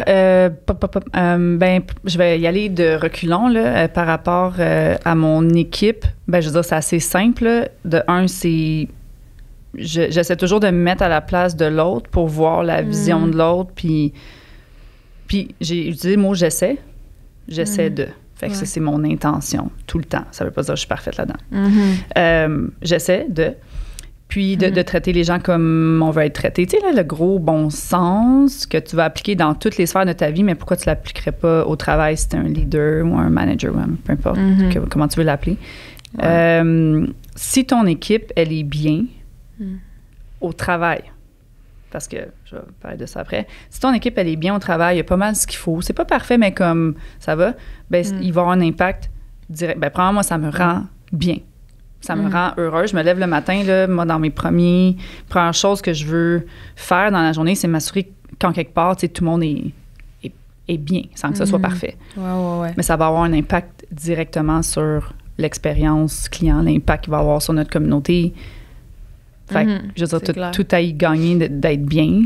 Je vais y aller de reculons là, par rapport à mon équipe. Je veux dire, c'est assez simple. Là. De un, c'est... J'essaie toujours de me mettre à la place de l'autre pour voir la vision de l'autre. Puis j'ai utilisé le mot « j'essaie ». J'essaie de. Fait que ça, c'est mon intention tout le temps. Ça veut pas dire que je suis parfaite là-dedans. J'essaie de. Puis de traiter les gens comme on veut être traité. Tu sais, là, le gros bon sens que tu vas appliquer dans toutes les sphères de ta vie, mais pourquoi tu l'appliquerais pas au travail si tu es un leader ou un manager, peu importe comment tu veux l'appeler. Si ton équipe, elle est bien au travail, parce que je vais parler de ça après. Si ton équipe, elle est bien au travail, il y a pas mal ce qu'il faut. C'est pas parfait, mais comme ça va, il va y avoir un impact direct. Premièrement, moi, ça me rend bien. Ça me rend heureuse. Je me lève le matin, là, moi, dans mes premières choses que je veux faire dans la journée, c'est m'assurer qu'en quelque part, tout le monde est bien, sans que ça soit parfait. Ouais. Mais ça va avoir un impact directement sur l'expérience client, l'impact qu'il va avoir sur notre communauté. Fait que, je veux dire, tout à y gagner d'être bien.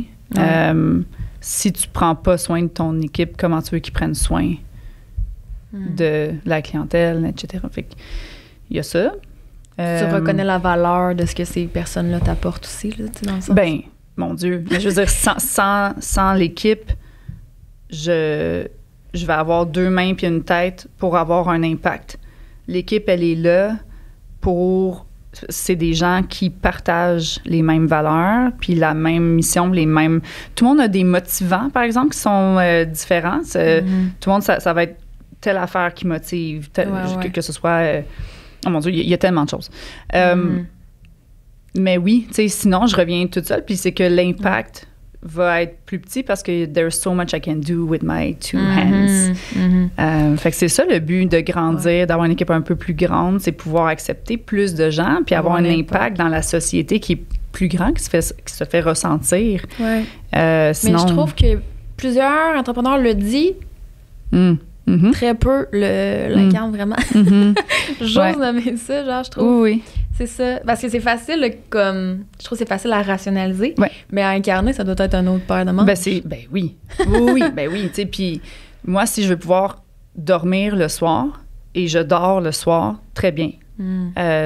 Si tu prends pas soin de ton équipe, comment tu veux qu'ils prennent soin de la clientèle, etc. Fait que, il y a ça. Tu reconnais la valeur de ce que ces personnes-là t'apportent aussi, là, dans le sens? Mon Dieu. Mais je veux dire, sans l'équipe, je vais avoir deux mains puis une tête pour avoir un impact. l'équipe, elle est là pour... C'est des gens qui partagent les mêmes valeurs, puis la même mission, les mêmes... Tout le monde a des motivants, par exemple, qui sont différents. Tout le monde, ça va être telle affaire qui motive, que ce soit... oh mon Dieu, il y a tellement de choses. Mais oui, tu sais, sinon, je reviens toute seule, puis c'est que l'impact va être plus petit parce que there's so much I can do with my two hands. Fait que c'est ça le but de grandir, d'avoir une équipe un peu plus grande, c'est pouvoir accepter plus de gens puis avoir un impact dans la société qui est plus grand, qui se fait ressentir. Ouais. Sinon... Mais je trouve que plusieurs entrepreneurs le disent, très peu l'incarnent vraiment. J'ose nommer ça, genre, je trouve. Oui. C'est ça. Parce que c'est facile, comme... Je trouve que c'est facile à rationaliser. Mais à incarner, ça doit être un autre paire de manches. Ben oui. Oui, tu sais. Puis moi, si je veux pouvoir dormir le soir, et je dors le soir, très bien.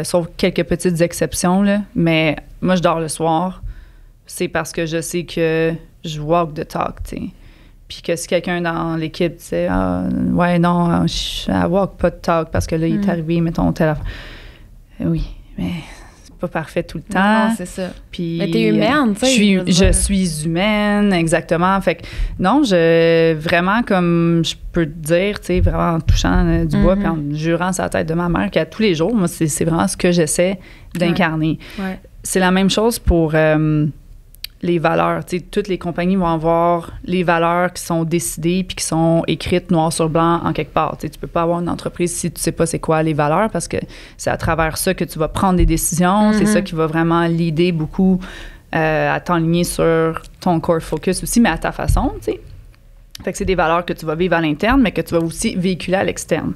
Sauf quelques petites exceptions, là. Mais moi, je dors le soir, c'est parce que je sais que je walk the talk, tu sais. Puis que si quelqu'un dans l'équipe disait ouais, non, je walk pas de talk parce que là, il est arrivé, mettons, telle affaire. Oui, mais c'est pas parfait tout le temps. Non, c'est ça. Puis, mais t'es humaine, tu sais. Je suis humaine, exactement. Fait que non, vraiment, comme je peux te dire, tu sais, vraiment en touchant du bois puis en jurant sur la tête de ma mère qu'à tous les jours, moi, c'est vraiment ce que j'essaie d'incarner. Ouais. C'est la même chose pour... les valeurs, tu sais, toutes les compagnies vont avoir les valeurs qui sont décidées puis qui sont écrites noir sur blanc en quelque part. Tu sais, tu peux pas avoir une entreprise si tu sais pas c'est quoi les valeurs parce que c'est à travers ça que tu vas prendre des décisions. C'est ça qui va vraiment l'aider beaucoup à t'enligner sur ton core focus aussi, mais à ta façon, tu sais. Fait que c'est des valeurs que tu vas vivre à l'interne, mais que tu vas aussi véhiculer à l'externe.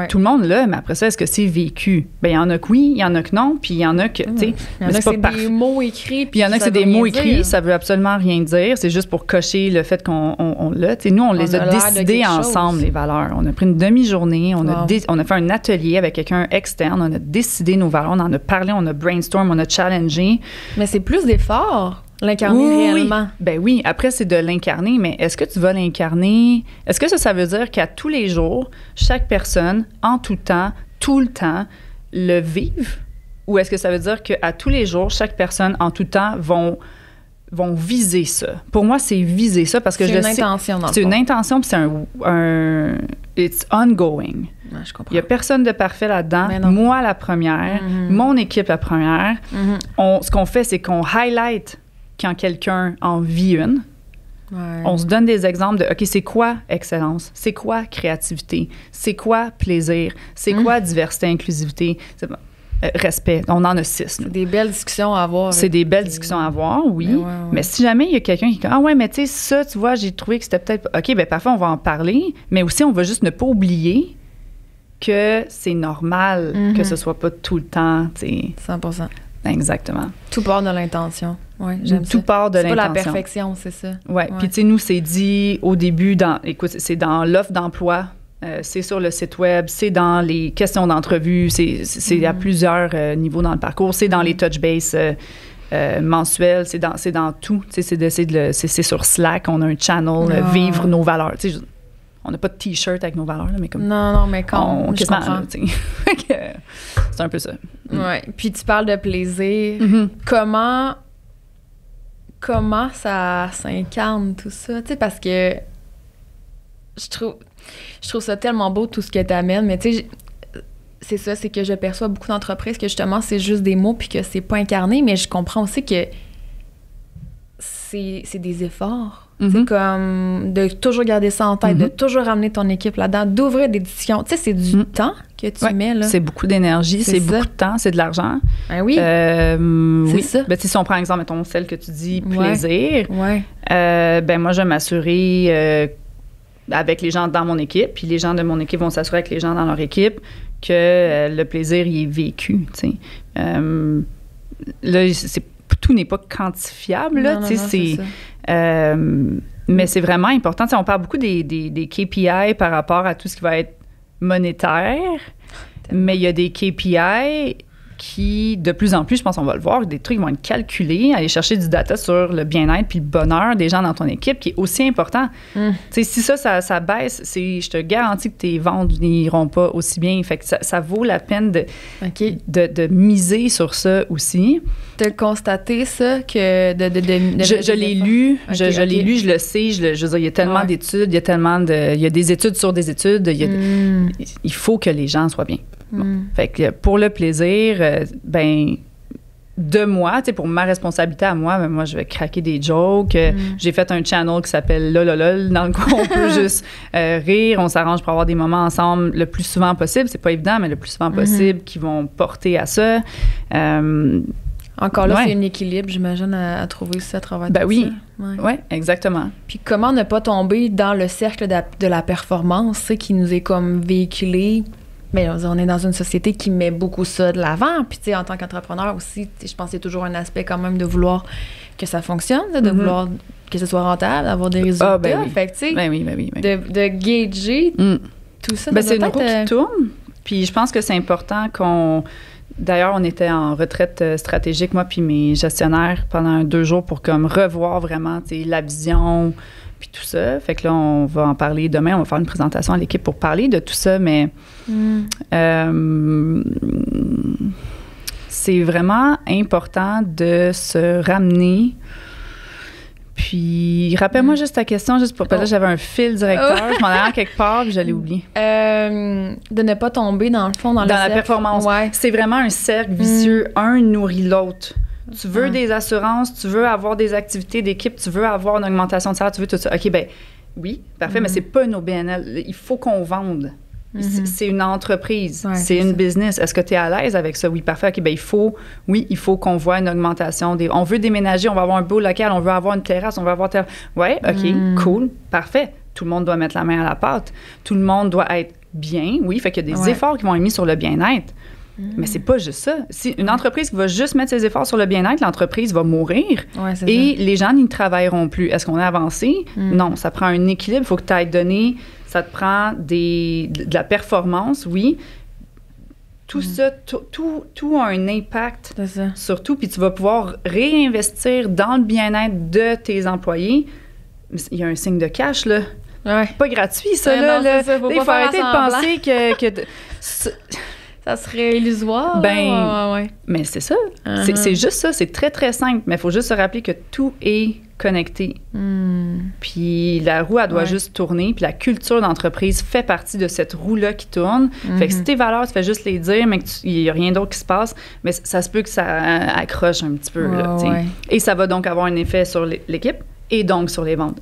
Tout le monde là, mais après ça, est-ce que c'est vécu? Bien, il y en a que oui, il y en a que non, puis il y en a que, tu sais... Il y en a que c'est des mots écrits, puis il y en a que c'est des mots écrits, ça veut absolument rien dire, c'est juste pour cocher le fait qu'on l'a. Tu sais, nous, on les a décidés ensemble, les valeurs. On a pris une demi-journée, on a fait un atelier avec quelqu'un externe, on a décidé nos valeurs, on en a parlé, on a brainstorm, on a challengé. Mais c'est plus d'efforts. L'incarner réellement. Ben oui, après, c'est de l'incarner, mais est-ce que tu vas l'incarner? Est-ce que ça veut dire qu'à tous les jours, chaque personne, en tout temps, tout le temps, le vive? Ou est-ce que ça veut dire qu'à tous les jours, chaque personne, en tout temps, vont viser ça? Pour moi, c'est viser ça parce que c'est une intention, dans le fond. C'est une intention, puis c'est un it's ongoing. Ouais, je comprends. Il n'y a personne de parfait là-dedans. Moi, la première, mon équipe, la première. Ce qu'on fait, c'est qu'on highlight quand quelqu'un en vit une. On se donne des exemples de, OK, c'est quoi excellence? C'est quoi créativité? C'est quoi plaisir? C'est quoi diversité, inclusivité? Respect. On en a 6. C'est des belles discussions à avoir. C'est des belles discussions à avoir, oui. Mais si jamais il y a quelqu'un qui dit, ah ouais, mais tu sais, ça, tu vois, j'ai trouvé que c'était peut-être... OK, bien parfois, on va en parler, mais aussi, on va juste ne pas oublier que c'est normal que ce soit pas tout le temps, tu sais. 100%. Exactement. Tout part de l'intention. Oui, j'aime ça. Tout part de l'intention. C'est pas la perfection, c'est ça. Oui. Puis, tu sais, nous, c'est dit au début, écoute, c'est dans l'offre d'emploi, c'est sur le site web, c'est dans les questions d'entrevue, c'est à plusieurs niveaux dans le parcours, c'est dans les touch base mensuels, c'est dans tout. Tu sais, c'est sur Slack, on a un channel, vivre nos valeurs. Tu sais, on n'a pas de T-shirt avec nos valeurs, là, mais comme... Non, mais quand je comprends. Là, c'est un peu ça. Oui. Puis tu parles de plaisir. Comment ça s'incarne, tout ça? Tu sais, parce que je trouve ça tellement beau, tout ce que tu amènes, mais tu sais, c'est ça, c'est que je perçois beaucoup d'entreprises que, justement, c'est juste des mots puis que c'est pas incarné, mais je comprends aussi que c'est des efforts. C'est comme de toujours garder ça en tête, de toujours ramener ton équipe là-dedans, d'ouvrir des discussions. Tu sais, c'est du temps que tu mets, là. C'est beaucoup d'énergie, c'est beaucoup de temps, c'est de l'argent. Ben oui. C'est ça. Ben, si on prend exemple, mettons, celle que tu dis plaisir, ben moi, je vais m'assurer avec les gens dans mon équipe, puis les gens de mon équipe vont s'assurer avec les gens dans leur équipe que le plaisir, il est vécu, tu sais. Là, tout n'est pas quantifiable, là, tu sais, c'est... mais c'est vraiment important. Tu sais, on parle beaucoup des KPI par rapport à tout ce qui va être monétaire, mais il y a des KPI qui, de plus en plus, je pense qu'on va le voir, des trucs qui vont être calculés, aller chercher du data sur le bien-être puis le bonheur des gens dans ton équipe, qui est aussi important. Tu sais, si ça baisse, je te garantis que tes ventes n'iront pas aussi bien. Fait que ça vaut la peine de miser sur ça aussi. De constater ça, que je l'ai lu, je l'ai lu, je le sais, je veux dire, il y a tellement d'études, il y a des études sur des études, il faut que les gens soient bien. Bon. Fait que pour le plaisir, de moi, tu sais, pour ma responsabilité à moi, moi, je vais craquer des jokes. J'ai fait un channel qui s'appelle Lololol, dans lequel on peut juste rire. On s'arrange pour avoir des moments ensemble le plus souvent possible. C'est pas évident, mais le plus souvent possible, qui vont porter à ça. Encore là, c'est un équilibre, j'imagine, à trouver ça à travers tout oui. ça. Oui, exactement. Puis comment ne pas tomber dans le cercle de la performance, c'est qui nous est comme véhiculé. Mais on est dans une société qui met beaucoup ça de l'avant. Puis, tu sais, en tant qu'entrepreneur aussi, je pense que c'est toujours un aspect quand même de vouloir que ça fonctionne, de vouloir que ce soit rentable, d'avoir des résultats. Oui. Fait que, tu sais, oui. de gager tout ça. C'est une roue qui tourne. Puis, je pense que c'est important qu'on... D'ailleurs, on était en retraite stratégique, moi puis mes gestionnaires, pendant 2 jours pour comme revoir vraiment, tu sais, la vision... puis tout ça. Fait que là, on va en parler demain. On va faire une présentation à l'équipe pour parler de tout ça, mais c'est vraiment important de se ramener. Puis, rappelle-moi juste ta question, juste pour... Là, j'avais un fil directeur, je m'en allais quelque part, puis j'allais oublier. De ne pas tomber, dans le fond, dans la performance. Ouais. C'est vraiment un cercle vicieux. Un nourrit l'autre. Tu veux des assurances, tu veux avoir des activités d'équipe, tu veux avoir une augmentation de salaire, tu veux tout ça. OK, oui, parfait, mais c'est pas une OBNL. Il faut qu'on vende. C'est une entreprise, c'est une business. Est-ce que tu es à l'aise avec ça? Oui, parfait. OK, il faut qu'on voit une augmentation. On veut déménager, on va avoir un beau local, on veut avoir une terrasse, on veut avoir... Oui, OK, cool, parfait. Tout le monde doit mettre la main à la pâte. Tout le monde doit être bien, oui, fait qu'il y a des efforts qui vont être mis sur le bien-être. Mais c'est pas juste ça. Si une entreprise qui va juste mettre ses efforts sur le bien-être, l'entreprise va mourir et les gens n'y travailleront plus. Est-ce qu'on a avancé? Non, ça prend un équilibre. Il faut que tu ailles donner... Ça te prend de la performance, oui. Tout ça, tout a un impact sur tout. Puis tu vas pouvoir réinvestir dans le bien-être de tes employés. Il y a un signe de cash, là. Pas gratuit, ça, là. Il faut arrêter de penser que ça serait illusoire. Mais c'est ça. C'est juste ça. C'est très, très simple. Mais il faut juste se rappeler que tout est connecté. Puis la roue, elle doit juste tourner. Puis la culture d'entreprise fait partie de cette roue-là qui tourne. Fait que si tes valeurs, tu fais juste les dire, mais qu'il n'y a rien d'autre qui se passe, mais ça se peut que ça accroche un petit peu. Là, et ça va donc avoir un effet sur l'équipe et donc sur les ventes.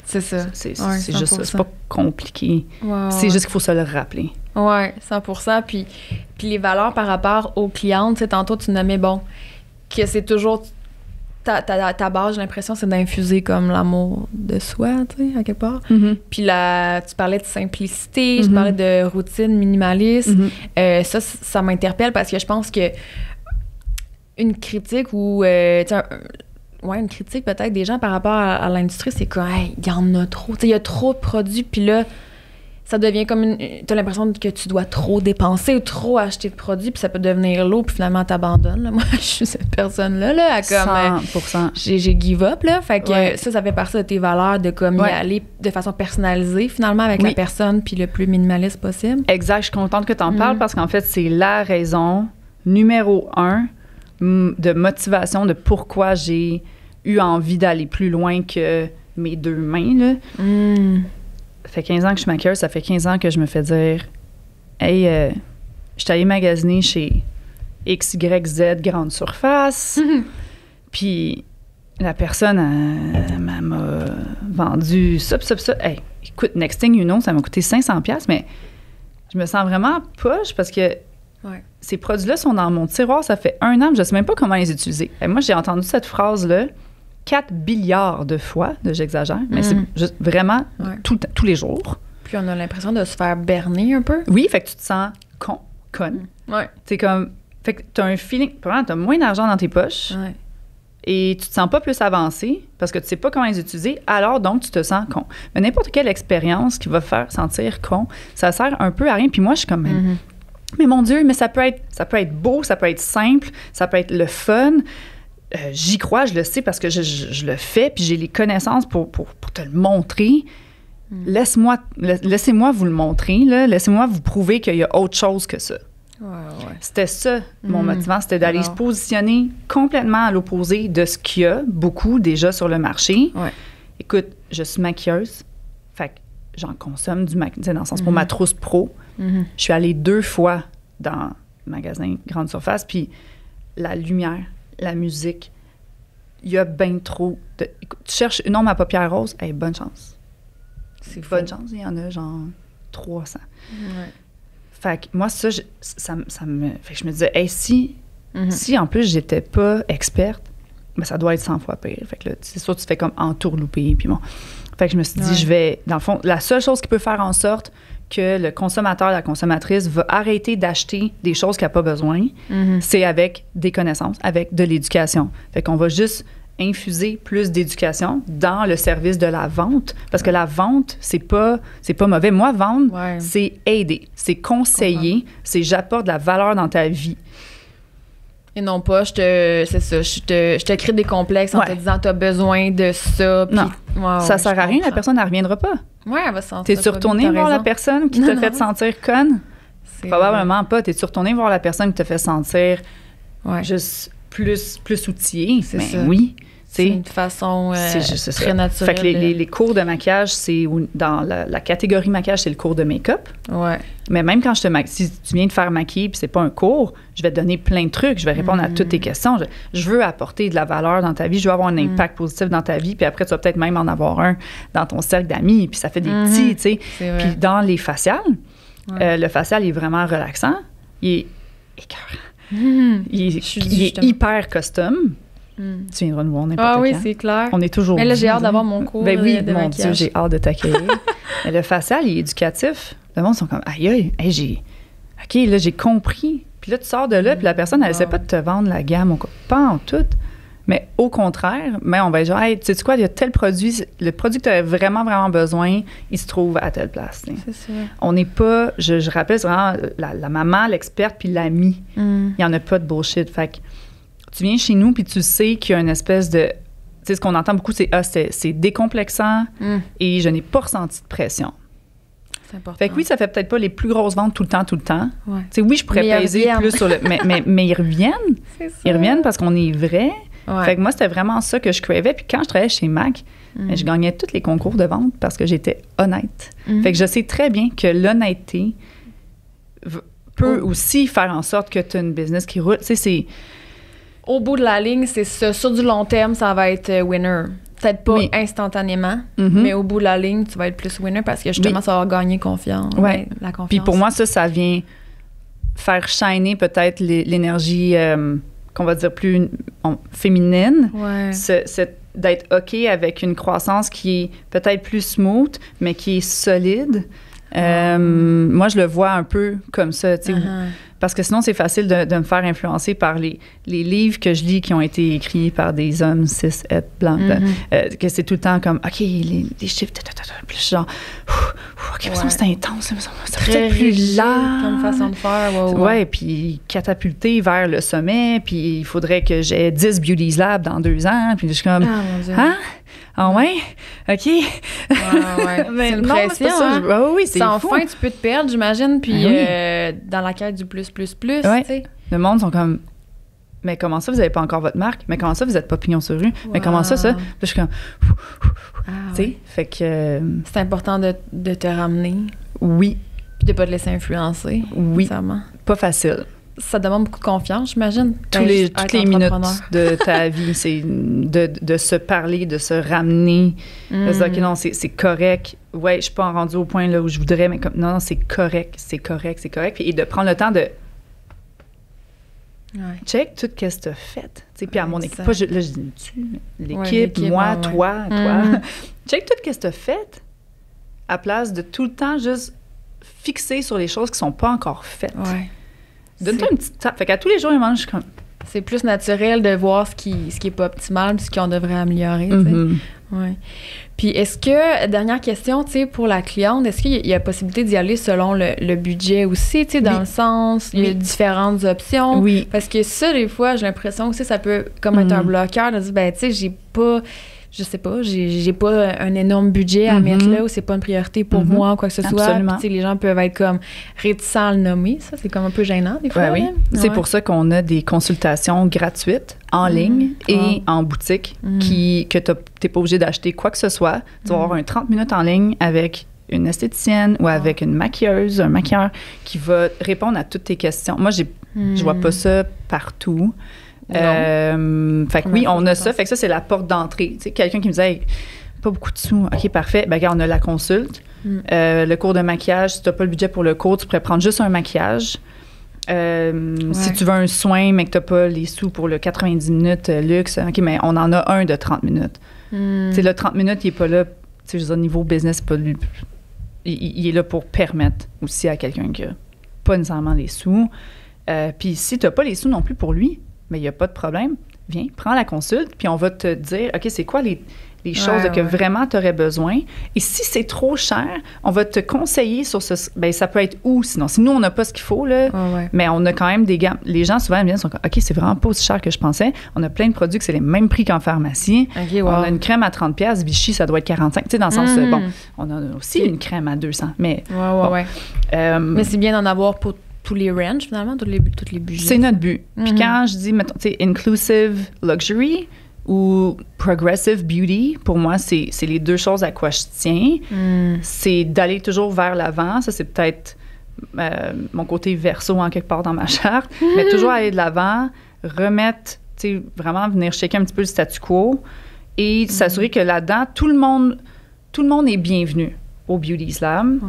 C'est ça. C'est juste ça. C'est pas compliqué. C'est juste qu'il faut se le rappeler. Oui, 100%. Puis les valeurs par rapport aux clientes, tu sais, tantôt, tu nommais, que c'est toujours... Ta base, j'ai l'impression, c'est d'infuser comme l'amour de soi, tu sais, à quelque part. Puis là, tu parlais de simplicité, je parlais de routine minimaliste. Ça m'interpelle parce que je pense que une critique ou... une critique peut-être des gens par rapport à l'industrie, c'est qu'il y en a trop. Il y a trop de produits, puis là, ça devient comme t'as l'impression que tu dois trop dépenser ou trop acheter de produits, puis ça peut devenir lourd, puis finalement t'abandonnes. Là. Moi, je suis cette personne-là, à comme... 100%. J'ai give up, là. Fait que ça fait partie de tes valeurs de comme y aller de façon personnalisée, finalement, avec la personne, puis le plus minimaliste possible. Exact. Je suis contente que t'en parles parce qu'en fait, c'est la raison numéro 1 de motivation de pourquoi j'ai eu envie d'aller plus loin que mes 2 mains, là. Ça fait 15 ans que je suis maquilleuse, ça fait 15 ans que je me fais dire « Hey, je suis allée magasiner chez XYZ Grande Surface. » Puis la personne m'a vendu ça. Hey, écoute, next thing you know, ça m'a coûté 500$, mais je me sens vraiment poche parce que ces produits-là sont dans mon tiroir, ça fait 1 an, je ne sais même pas comment les utiliser. Et moi, j'ai entendu cette phrase-là 4 billiards de fois, j'exagère, mais c'est juste vraiment tous les jours. Puis on a l'impression de se faire berner un peu. Oui, fait que tu te sens conne. C'est comme... Fait que tu as un feeling... Probablement, tu as moins d'argent dans tes poches et tu te sens pas plus avancé parce que tu sais pas comment les utiliser, alors donc tu te sens con. Mais n'importe quelle expérience qui va faire sentir con, ça sert un peu à rien. Puis moi, je suis comme... Mais mon Dieu, mais ça peut être beau, ça peut être simple, ça peut être le fun. J'y crois, je le sais parce que je le fais, puis j'ai les connaissances pour te le montrer. Laissez-moi vous le montrer, là. Laissez-moi vous prouver qu'il y a autre chose que ça. Ouais. C'était ça, mon motivant, c'était d'aller se positionner complètement à l'opposé de ce qu'il y a beaucoup déjà sur le marché. Ouais. Écoute, je suis maquilleuse, fait que j'en consomme du maquillage, dans le sens pour ma trousse pro. Je suis allée 2 fois dans le magasin Grande Surface, puis la lumière, la musique, il y a bien trop de... Écoute, tu cherches une ombre à paupières roses, hey, bonne chance. C'est bonne chance, il y en a genre 300. Ouais. Fait que moi, ça me... Fait que je me disais, hey, si en plus j'étais pas experte, ben ça doit être 100 fois pire. Fait que là, c'est sûr, tu fais comme entourlouper, puis bon. Fait que je me suis dit, je vais... Dans le fond, la seule chose qui peut faire en sorte que le consommateur, la consommatrice va arrêter d'acheter des choses qu'il n'a pas besoin, c'est avec des connaissances, avec de l'éducation. Fait qu'on va juste infuser plus d'éducation dans le service de la vente, parce que la vente, c'est pas mauvais. Moi, vendre, c'est aider, c'est conseiller, c'est j'apporte de la valeur dans ta vie. Et non pas, je te crée des complexes en te disant t'as besoin de ça. Pis, non, ça sert à rien, la personne, elle reviendra pas. Ouais, elle va se sentir. T'es-tu retournée voir la personne qui t'a fait sentir conne? Probablement pas. T'es-tu retournée voir la personne qui t'a fait sentir juste plus outillée? C'est ça. Oui. C'est une façon très naturelle. Fait que les cours de maquillage, c'est dans la catégorie maquillage, c'est le cours de make-up. Ouais. Mais même quand si tu viens de faire maquiller puis c'est pas un cours, je vais te donner plein de trucs, je vais répondre à toutes tes questions. Je veux apporter de la valeur dans ta vie, je veux avoir un impact positif dans ta vie, puis après, tu vas peut-être même en avoir un dans ton cercle d'amis, puis ça fait des petits, tu sais. Puis dans les faciales, le facial est vraiment relaxant. Il est écœurant. Il est hyper custom. Tu viendras nous voir n'importe quand. Ah oui, c'est clair. On est toujours... Mais là, j'ai hâte d'avoir mon cours ben oui, de mon maquillage. Dieu, j'ai hâte de t'accueillir. Mais le facial, il est éducatif. Le monde sont comme, aïe, OK, là, j'ai compris. Puis là, tu sors de là, puis la personne, elle essaie pas de te vendre la gamme. Pas en tout. Mais au contraire, on va être genre, hey, tu sais quoi, il y a tel produit, le produit que tu as vraiment, vraiment besoin, il se trouve à telle place. C'est ça. On n'est pas, je rappelle, c'est vraiment la maman, l'experte, puis l'amie. Il n'y en a pas de bullshit. Fait que tu viens chez nous, puis tu sais qu'il y a une espèce de... Tu sais, ce qu'on entend beaucoup, c'est décomplexant et je n'ai pas ressenti de pression. C'est important. Fait que oui, ça fait peut-être pas les plus grosses ventes tout le temps. Ouais. Tu sais, oui, je pourrais peser plus sur le... Mais ils reviennent. C'est ça. Ils reviennent parce qu'on est vrai. Ouais. Fait que moi, c'était vraiment ça que je cravais. Puis quand je travaillais chez MAC, je gagnais tous les concours de vente parce que j'étais honnête. Fait que je sais très bien que l'honnêteté peut aussi faire en sorte que tu as une business qui roule. Tu sais, c'est... Au bout de la ligne, c'est ça. Sur du long terme, ça va être winner. Peut-être pas instantanément, mais au bout de la ligne, tu vas être plus winner parce que justement, ça va gagner confiance. Ouais. La confiance. Puis pour moi, ça vient faire shiner peut-être l'énergie, qu'on va dire plus féminine. Ouais. D'être OK avec une croissance qui est peut-être plus smooth, mais qui est solide. Moi, je le vois un peu comme ça, tu sais. Parce que sinon, c'est facile de me faire influencer par les livres que je lis qui ont été écrits par des hommes cis, blancs. Que c'est tout le temps comme, OK, les chiffres, plus genre, OK, c'est intense, ça peut être plus lent. Comme façon de faire. Ouais, puis catapulter vers le sommet, puis il faudrait que j'ai 10 Beauties Lab dans 2 ans. Puis je suis comme, ah ouais? OK. C'est une pression, hein? Oui, c'est sans fou. fin, tu peux te perdre, j'imagine, puis dans la quête du plus, tu sais. Le monde sont comme, mais comment ça, vous n'avez pas encore votre marque? Mais comment ça, vous n'êtes pas pignon sur rue? Mais comment ça? Puis je suis comme, tu sais, fait que... c'est important de te ramener. Oui. Puis de pas te laisser influencer. Oui. Nécessairement. Pas facile. Ça demande beaucoup de confiance, j'imagine. Toutes les minutes de ta vie, c'est de se parler, de se ramener, de se dire, OK, non, c'est correct. Ouais, je suis pas rendu au point là où je voudrais, mais comme, non, c'est correct. Et de prendre le temps de check tout ce que tu as fait. Puis à mon équipe, pas, je dis l'équipe, moi, toi. Check tout ce que tu as fait à place de tout le temps juste fixer sur les choses qui sont pas encore faites. Ouais. Donne-toi une petite tape. Fait qu'à tous les jours, ils mangent comme... C'est plus naturel de voir ce qui est pas optimal puis ce qu'on devrait améliorer. Oui. Puis est-ce que, dernière question, tu sais, pour la cliente, est-ce qu'il y a possibilité d'y aller selon le budget aussi, tu sais, dans le sens, il y a différentes options? Oui. Parce que ça, des fois, j'ai l'impression aussi, ça peut comme être un bloqueur de dire, ben, tu sais, j'ai pas... Je sais pas, j'ai pas un énorme budget à mettre là, ou c'est pas une priorité pour moi ou quoi que ce soit. Puis, tu sais, les gens peuvent être comme réticents à le nommer. Ça, c'est comme un peu gênant des fois. Oui. C'est pour ça qu'on a des consultations gratuites en ligne et en boutique que t'es pas obligé d'acheter quoi que ce soit. Tu vas avoir un 30 minutes en ligne avec une esthéticienne ou avec une maquilleuse, un maquilleur qui va répondre à toutes tes questions. Moi, je vois pas ça partout. Fait que oui, on a ça. Fait que ça, c'est la porte d'entrée. Tu sais, quelqu'un qui me disait, hey, pas beaucoup de sous. OK, parfait. Ben, regarde, on a la consulte. Le cours de maquillage, si tu n'as pas le budget pour le cours, tu pourrais prendre juste un maquillage. Si tu veux un soin, mais que tu n'as pas les sous pour le 90 minutes luxe, OK, mais on en a un de 30 minutes. Tu sais, le 30 minutes, il n'est pas là. Tu sais, je veux dire, niveau business, pas lui. Il est là pour permettre aussi à quelqu'un qui n'a pas nécessairement les sous. Puis si tu n'as pas les sous non plus pour lui, mais il n'y a pas de problème. Viens, prends la consulte, puis on va te dire, OK, c'est quoi les choses que vraiment tu aurais besoin. Et si c'est trop cher, on va te conseiller sur ce... Bien, ça peut être où, sinon? Si nous, on n'a pas ce qu'il faut, là, mais on a quand même des gammes. Les gens, souvent, viennent sont comme, OK, c'est vraiment pas aussi cher que je pensais. On a plein de produits que c'est les mêmes prix qu'en pharmacie. Okay, On a une crème à 30$, Vichy, ça doit être 45$. Tu sais, dans le sens, bon, on a aussi une crème à 200$, mais... mais c'est bien d'en avoir pour tous les ranges, finalement, tous les budgets. C'est notre but. Puis quand je dis, mettons, tu sais, inclusive luxury ou progressive beauty, pour moi, c'est les deux choses à quoi je tiens. C'est d'aller toujours vers l'avant. Ça, c'est peut-être mon côté verso en quelque part dans ma charte. Mais toujours aller de l'avant, remettre, tu sais, vraiment venir checker un petit peu le statu quo et s'assurer que là-dedans, tout le monde est bienvenu au Beauty Slam.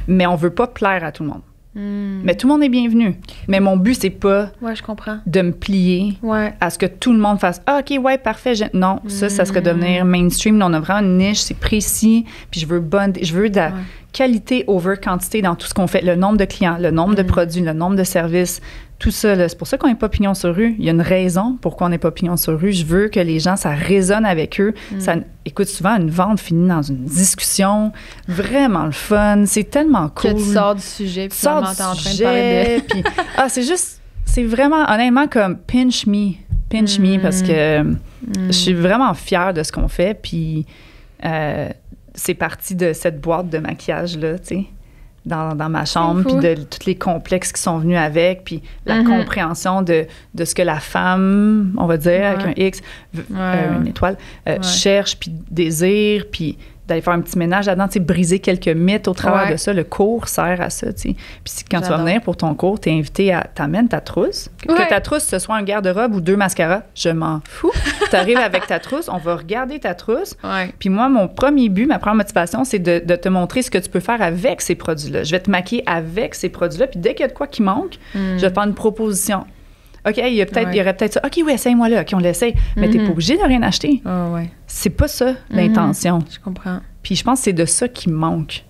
Mais on veut pas plaire à tout le monde. Mais tout le monde est bienvenu. Mais mon but, c'est pas je comprends. de me plier à ce que tout le monde fasse « Ah, OK, ouais, parfait. » Non, ça serait devenir mainstream. On a vraiment une niche, c'est précis. Puis je veux de la qualité over quantité dans tout ce qu'on fait. Le nombre de clients, le nombre de produits, le nombre de services, tout ça. Là, c'est pour ça qu'on n'est pas pignon sur rue. Il y a une raison pourquoi on n'est pas pignon sur rue. Je veux que les gens, ça résonne avec eux. Ça, écoute, souvent, une vente finit dans une discussion vraiment le fun. C'est tellement cool. Que tu sors du sujet, puis finalement, t'es en train de parler de... Puis, c'est vraiment, honnêtement, comme pinch me, parce que je suis vraiment fière de ce qu'on fait. Puis c'est parti de cette boîte de maquillage-là, tu sais, dans ma chambre, puis de tous les complexes qui sont venus avec, puis la compréhension de ce que la femme, on va dire, avec un X, une étoile, cherche, puis désire, puis d'aller faire un petit ménage là-dedans, tu sais, briser quelques mythes au travers de ça. Le cours sert à ça, tu sais. Puis quand tu vas venir pour ton cours, t'es invité à... T'amènes ta trousse. Que ta trousse, ce soit un garde-robe ou 2 mascaras, je m'en fous. T'arrives avec ta trousse, on va regarder ta trousse. Puis moi, mon premier but, ma première motivation, c'est de te montrer ce que tu peux faire avec ces produits-là. Je vais te maquiller avec ces produits-là, puis dès qu'il y a de quoi qui manque, je vais te faire une proposition. OK, il y aurait peut-être ça. OK, oui, essaye-moi là. OK, on l'essaye. Mais t'es pas obligé de rien acheter. C'est pas ça, l'intention. Je comprends. Puis je pense que c'est de ça qui manque.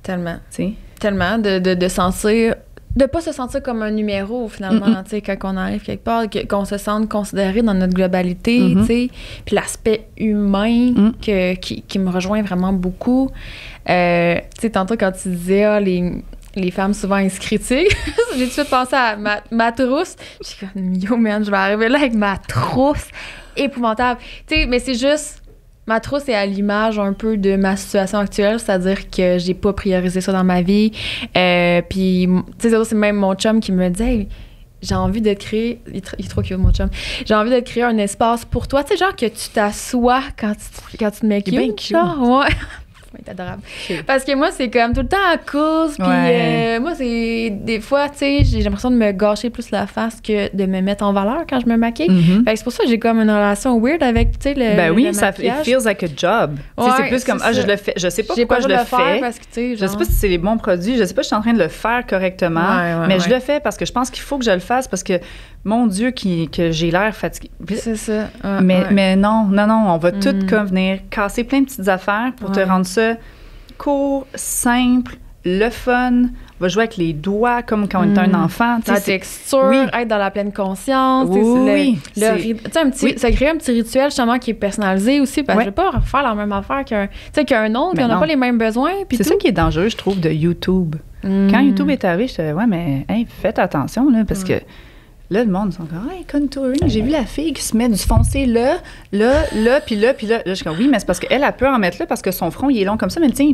Tellement. T'sais? Tellement. De sentir... De pas se sentir comme un numéro, finalement, tu sais, quand on arrive quelque part, qu'on se sente considéré dans notre globalité, tu sais. Puis l'aspect humain qui me rejoint vraiment beaucoup. Tu sais, tantôt, quand tu disais, les femmes souvent elles se critiquent. J'ai tout de suite pensé à ma trousse. Je suis comme, yo man, je vais arriver là avec ma trousse épouvantable. Tu sais, mais c'est juste, ma trousse est à l'image un peu de ma situation actuelle, c'est-à-dire que j'ai pas priorisé ça dans ma vie. Puis, tu sais, c'est même mon chum qui me dit, hey, j'ai envie de te créer... Il est trop cute, mon chum. J'ai envie de te créer un espace pour toi. Tu sais, genre que tu t'assois quand tu te mets cute. Genre, c'est adorable. Parce que moi, c'est comme tout le temps en course. Puis moi, c'est des fois, tu sais, j'ai l'impression de me gâcher plus la face que de me mettre en valeur quand je me maquille. Fait que c'est pour ça que j'ai comme une relation weird avec, tu sais, le ça it feels like a job. C'est plus comme, je le fais. Je sais pas pourquoi je le fais. Parce que, je sais pas si c'est les bons produits. Je sais pas si je suis en train de le faire correctement. Mais je le fais parce que je pense qu'il faut que je le fasse parce que, mon Dieu, que j'ai l'air fatiguée. C'est ça. Mais non, on va tout comme venir casser plein de petites affaires pour te rendre ça court, simple, le fun, va jouer avec les doigts comme quand on est un enfant. La texture, être dans la pleine conscience. Ça crée un petit rituel justement qui est personnalisé aussi, parce que je ne vais pas faire la même affaire qu'un autre, puis on n'a pas les mêmes besoins. C'est ça qui est dangereux, je trouve, de YouTube. Quand YouTube est arrivé, je disais, mais faites attention, là, parce que là, le monde, ils sont comme, contouring, j'ai vu la fille qui se met du foncé là, puis là. Là, je suis comme, oui, mais c'est parce qu'elle a peur en mettre là, parce que son front, il est long comme ça, mais le tien,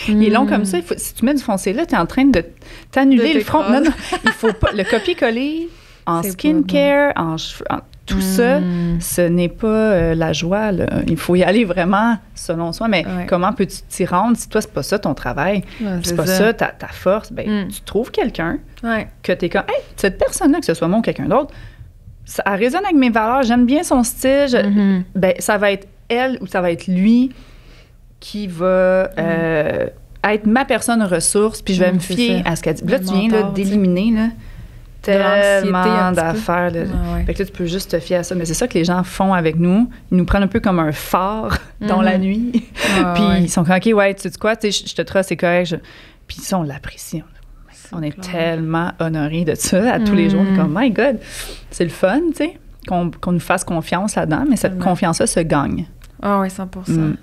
il est long comme ça. Si tu mets du foncé là, t'es en train de t'annuler le front. Non, il faut pas. Le copier-coller en skincare, en cheveux, tout ça, ce n'est pas la joie, là. Il faut y aller vraiment selon soi. Mais comment peux-tu t'y rendre si toi, c'est pas ça ton travail? C'est pas ça ta force. Ben, tu trouves quelqu'un que t'es comme, cette personne-là, que ce soit moi ou quelqu'un d'autre, elle résonne avec mes valeurs, j'aime bien son style. Ben, ça va être elle ou ça va être lui qui va être ma personne ressource, puis je vais me fier à ce qu'elle dit. Là, tu viens d'éliminer, là, tellement d'affaires. Fait que là, tu peux juste te fier à ça. Mais c'est ça que les gens font avec nous. Ils nous prennent un peu comme un phare dans la nuit. Puis ils sont comme, OK, tu sais quoi, je te trosse, c'est correct. Puis ça, on l'apprécie. On est tellement honorés de ça à tous les jours. On est comme, my God, c'est le fun, tu sais, qu'on nous fasse confiance là-dedans. Mais cette confiance-là se gagne. Ah oui, 100%.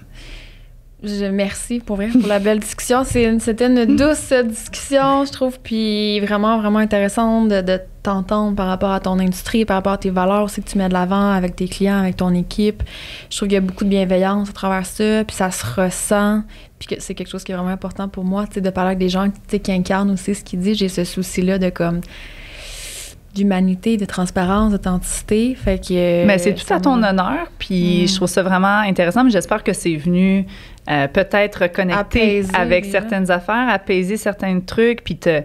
Merci pour la belle discussion. C'était une douce discussion, je trouve, puis vraiment, vraiment intéressante de t'entendre par rapport à ton industrie, par rapport à tes valeurs aussi que tu mets de l'avant avec tes clients, avec ton équipe. Je trouve qu'il y a beaucoup de bienveillance à travers ça, puis ça se ressent, puis que c'est quelque chose qui est vraiment important pour moi, tu sais, de parler avec des gens qui incarnent aussi ce qu'ils disent. J'ai ce souci-là de comme d'humanité, de transparence, d'authenticité. Fait que mais c'est tout à ton honneur, puis je trouve ça vraiment intéressant, mais j'espère que c'est venu peut-être connecter avec certaines affaires, apaiser certains trucs, puis te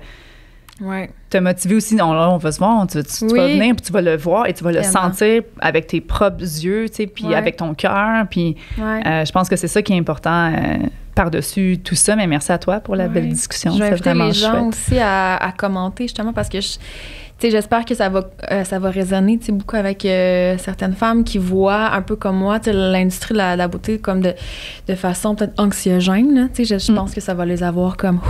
motiver aussi. On va se voir, tu vas venir, puis tu vas le voir et tu vas le sentir avec tes propres yeux, tu sais, puis avec ton cœur, puis je pense que c'est ça qui est important par-dessus tout ça, mais merci à toi pour la belle discussion. Je vais inviter les gens aussi à commenter, justement, parce que j'espère que ça va résonner beaucoup avec certaines femmes qui voient un peu comme moi l'industrie de la beauté comme de façon peut-être anxiogène. Je pense que ça va les avoir comme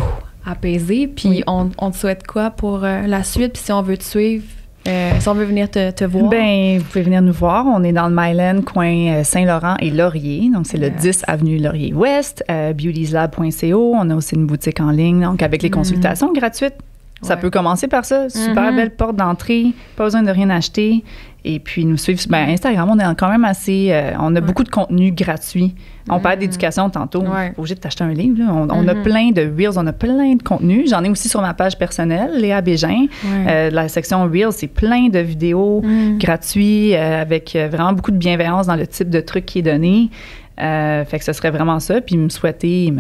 apaisés. Puis on te souhaite quoi pour la suite? Puis si on veut te suivre, si on veut venir te voir? Bien, vous pouvez venir nous voir. On est dans le Myland, coin Saint-Laurent et Laurier. Donc, c'est le 10 avenue Laurier-Ouest, beautieslab.co. On a aussi une boutique en ligne, donc avec les consultations gratuites. Ça peut commencer par ça. Super belle porte d'entrée. Pas besoin de rien acheter. Et puis, nous suivre. Instagram, on est quand même assez... on a beaucoup de contenu gratuit. On parle d'éducation tantôt. On n'est pas obligé de t'acheter un livre. Là. On a plein de Reels. On a plein de contenu. J'en ai aussi sur ma page personnelle, Léa Bégin. La section Reels, c'est plein de vidéos gratuits avec vraiment beaucoup de bienveillance dans le type de truc qui est donné. Fait que ce serait vraiment ça. Puis me souhaiter,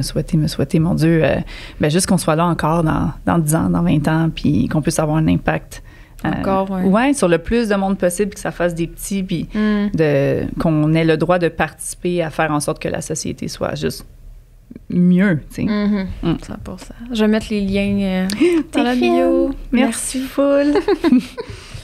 mon Dieu, juste qu'on soit là encore dans 10 ans, dans 20 ans, puis qu'on puisse avoir un impact. Encore, sur le plus de monde possible, que ça fasse des petits, puis qu'on ait le droit de participer à faire en sorte que la société soit juste mieux, tu sais. 100%. Je vais mettre les liens dans la bio. Merci full.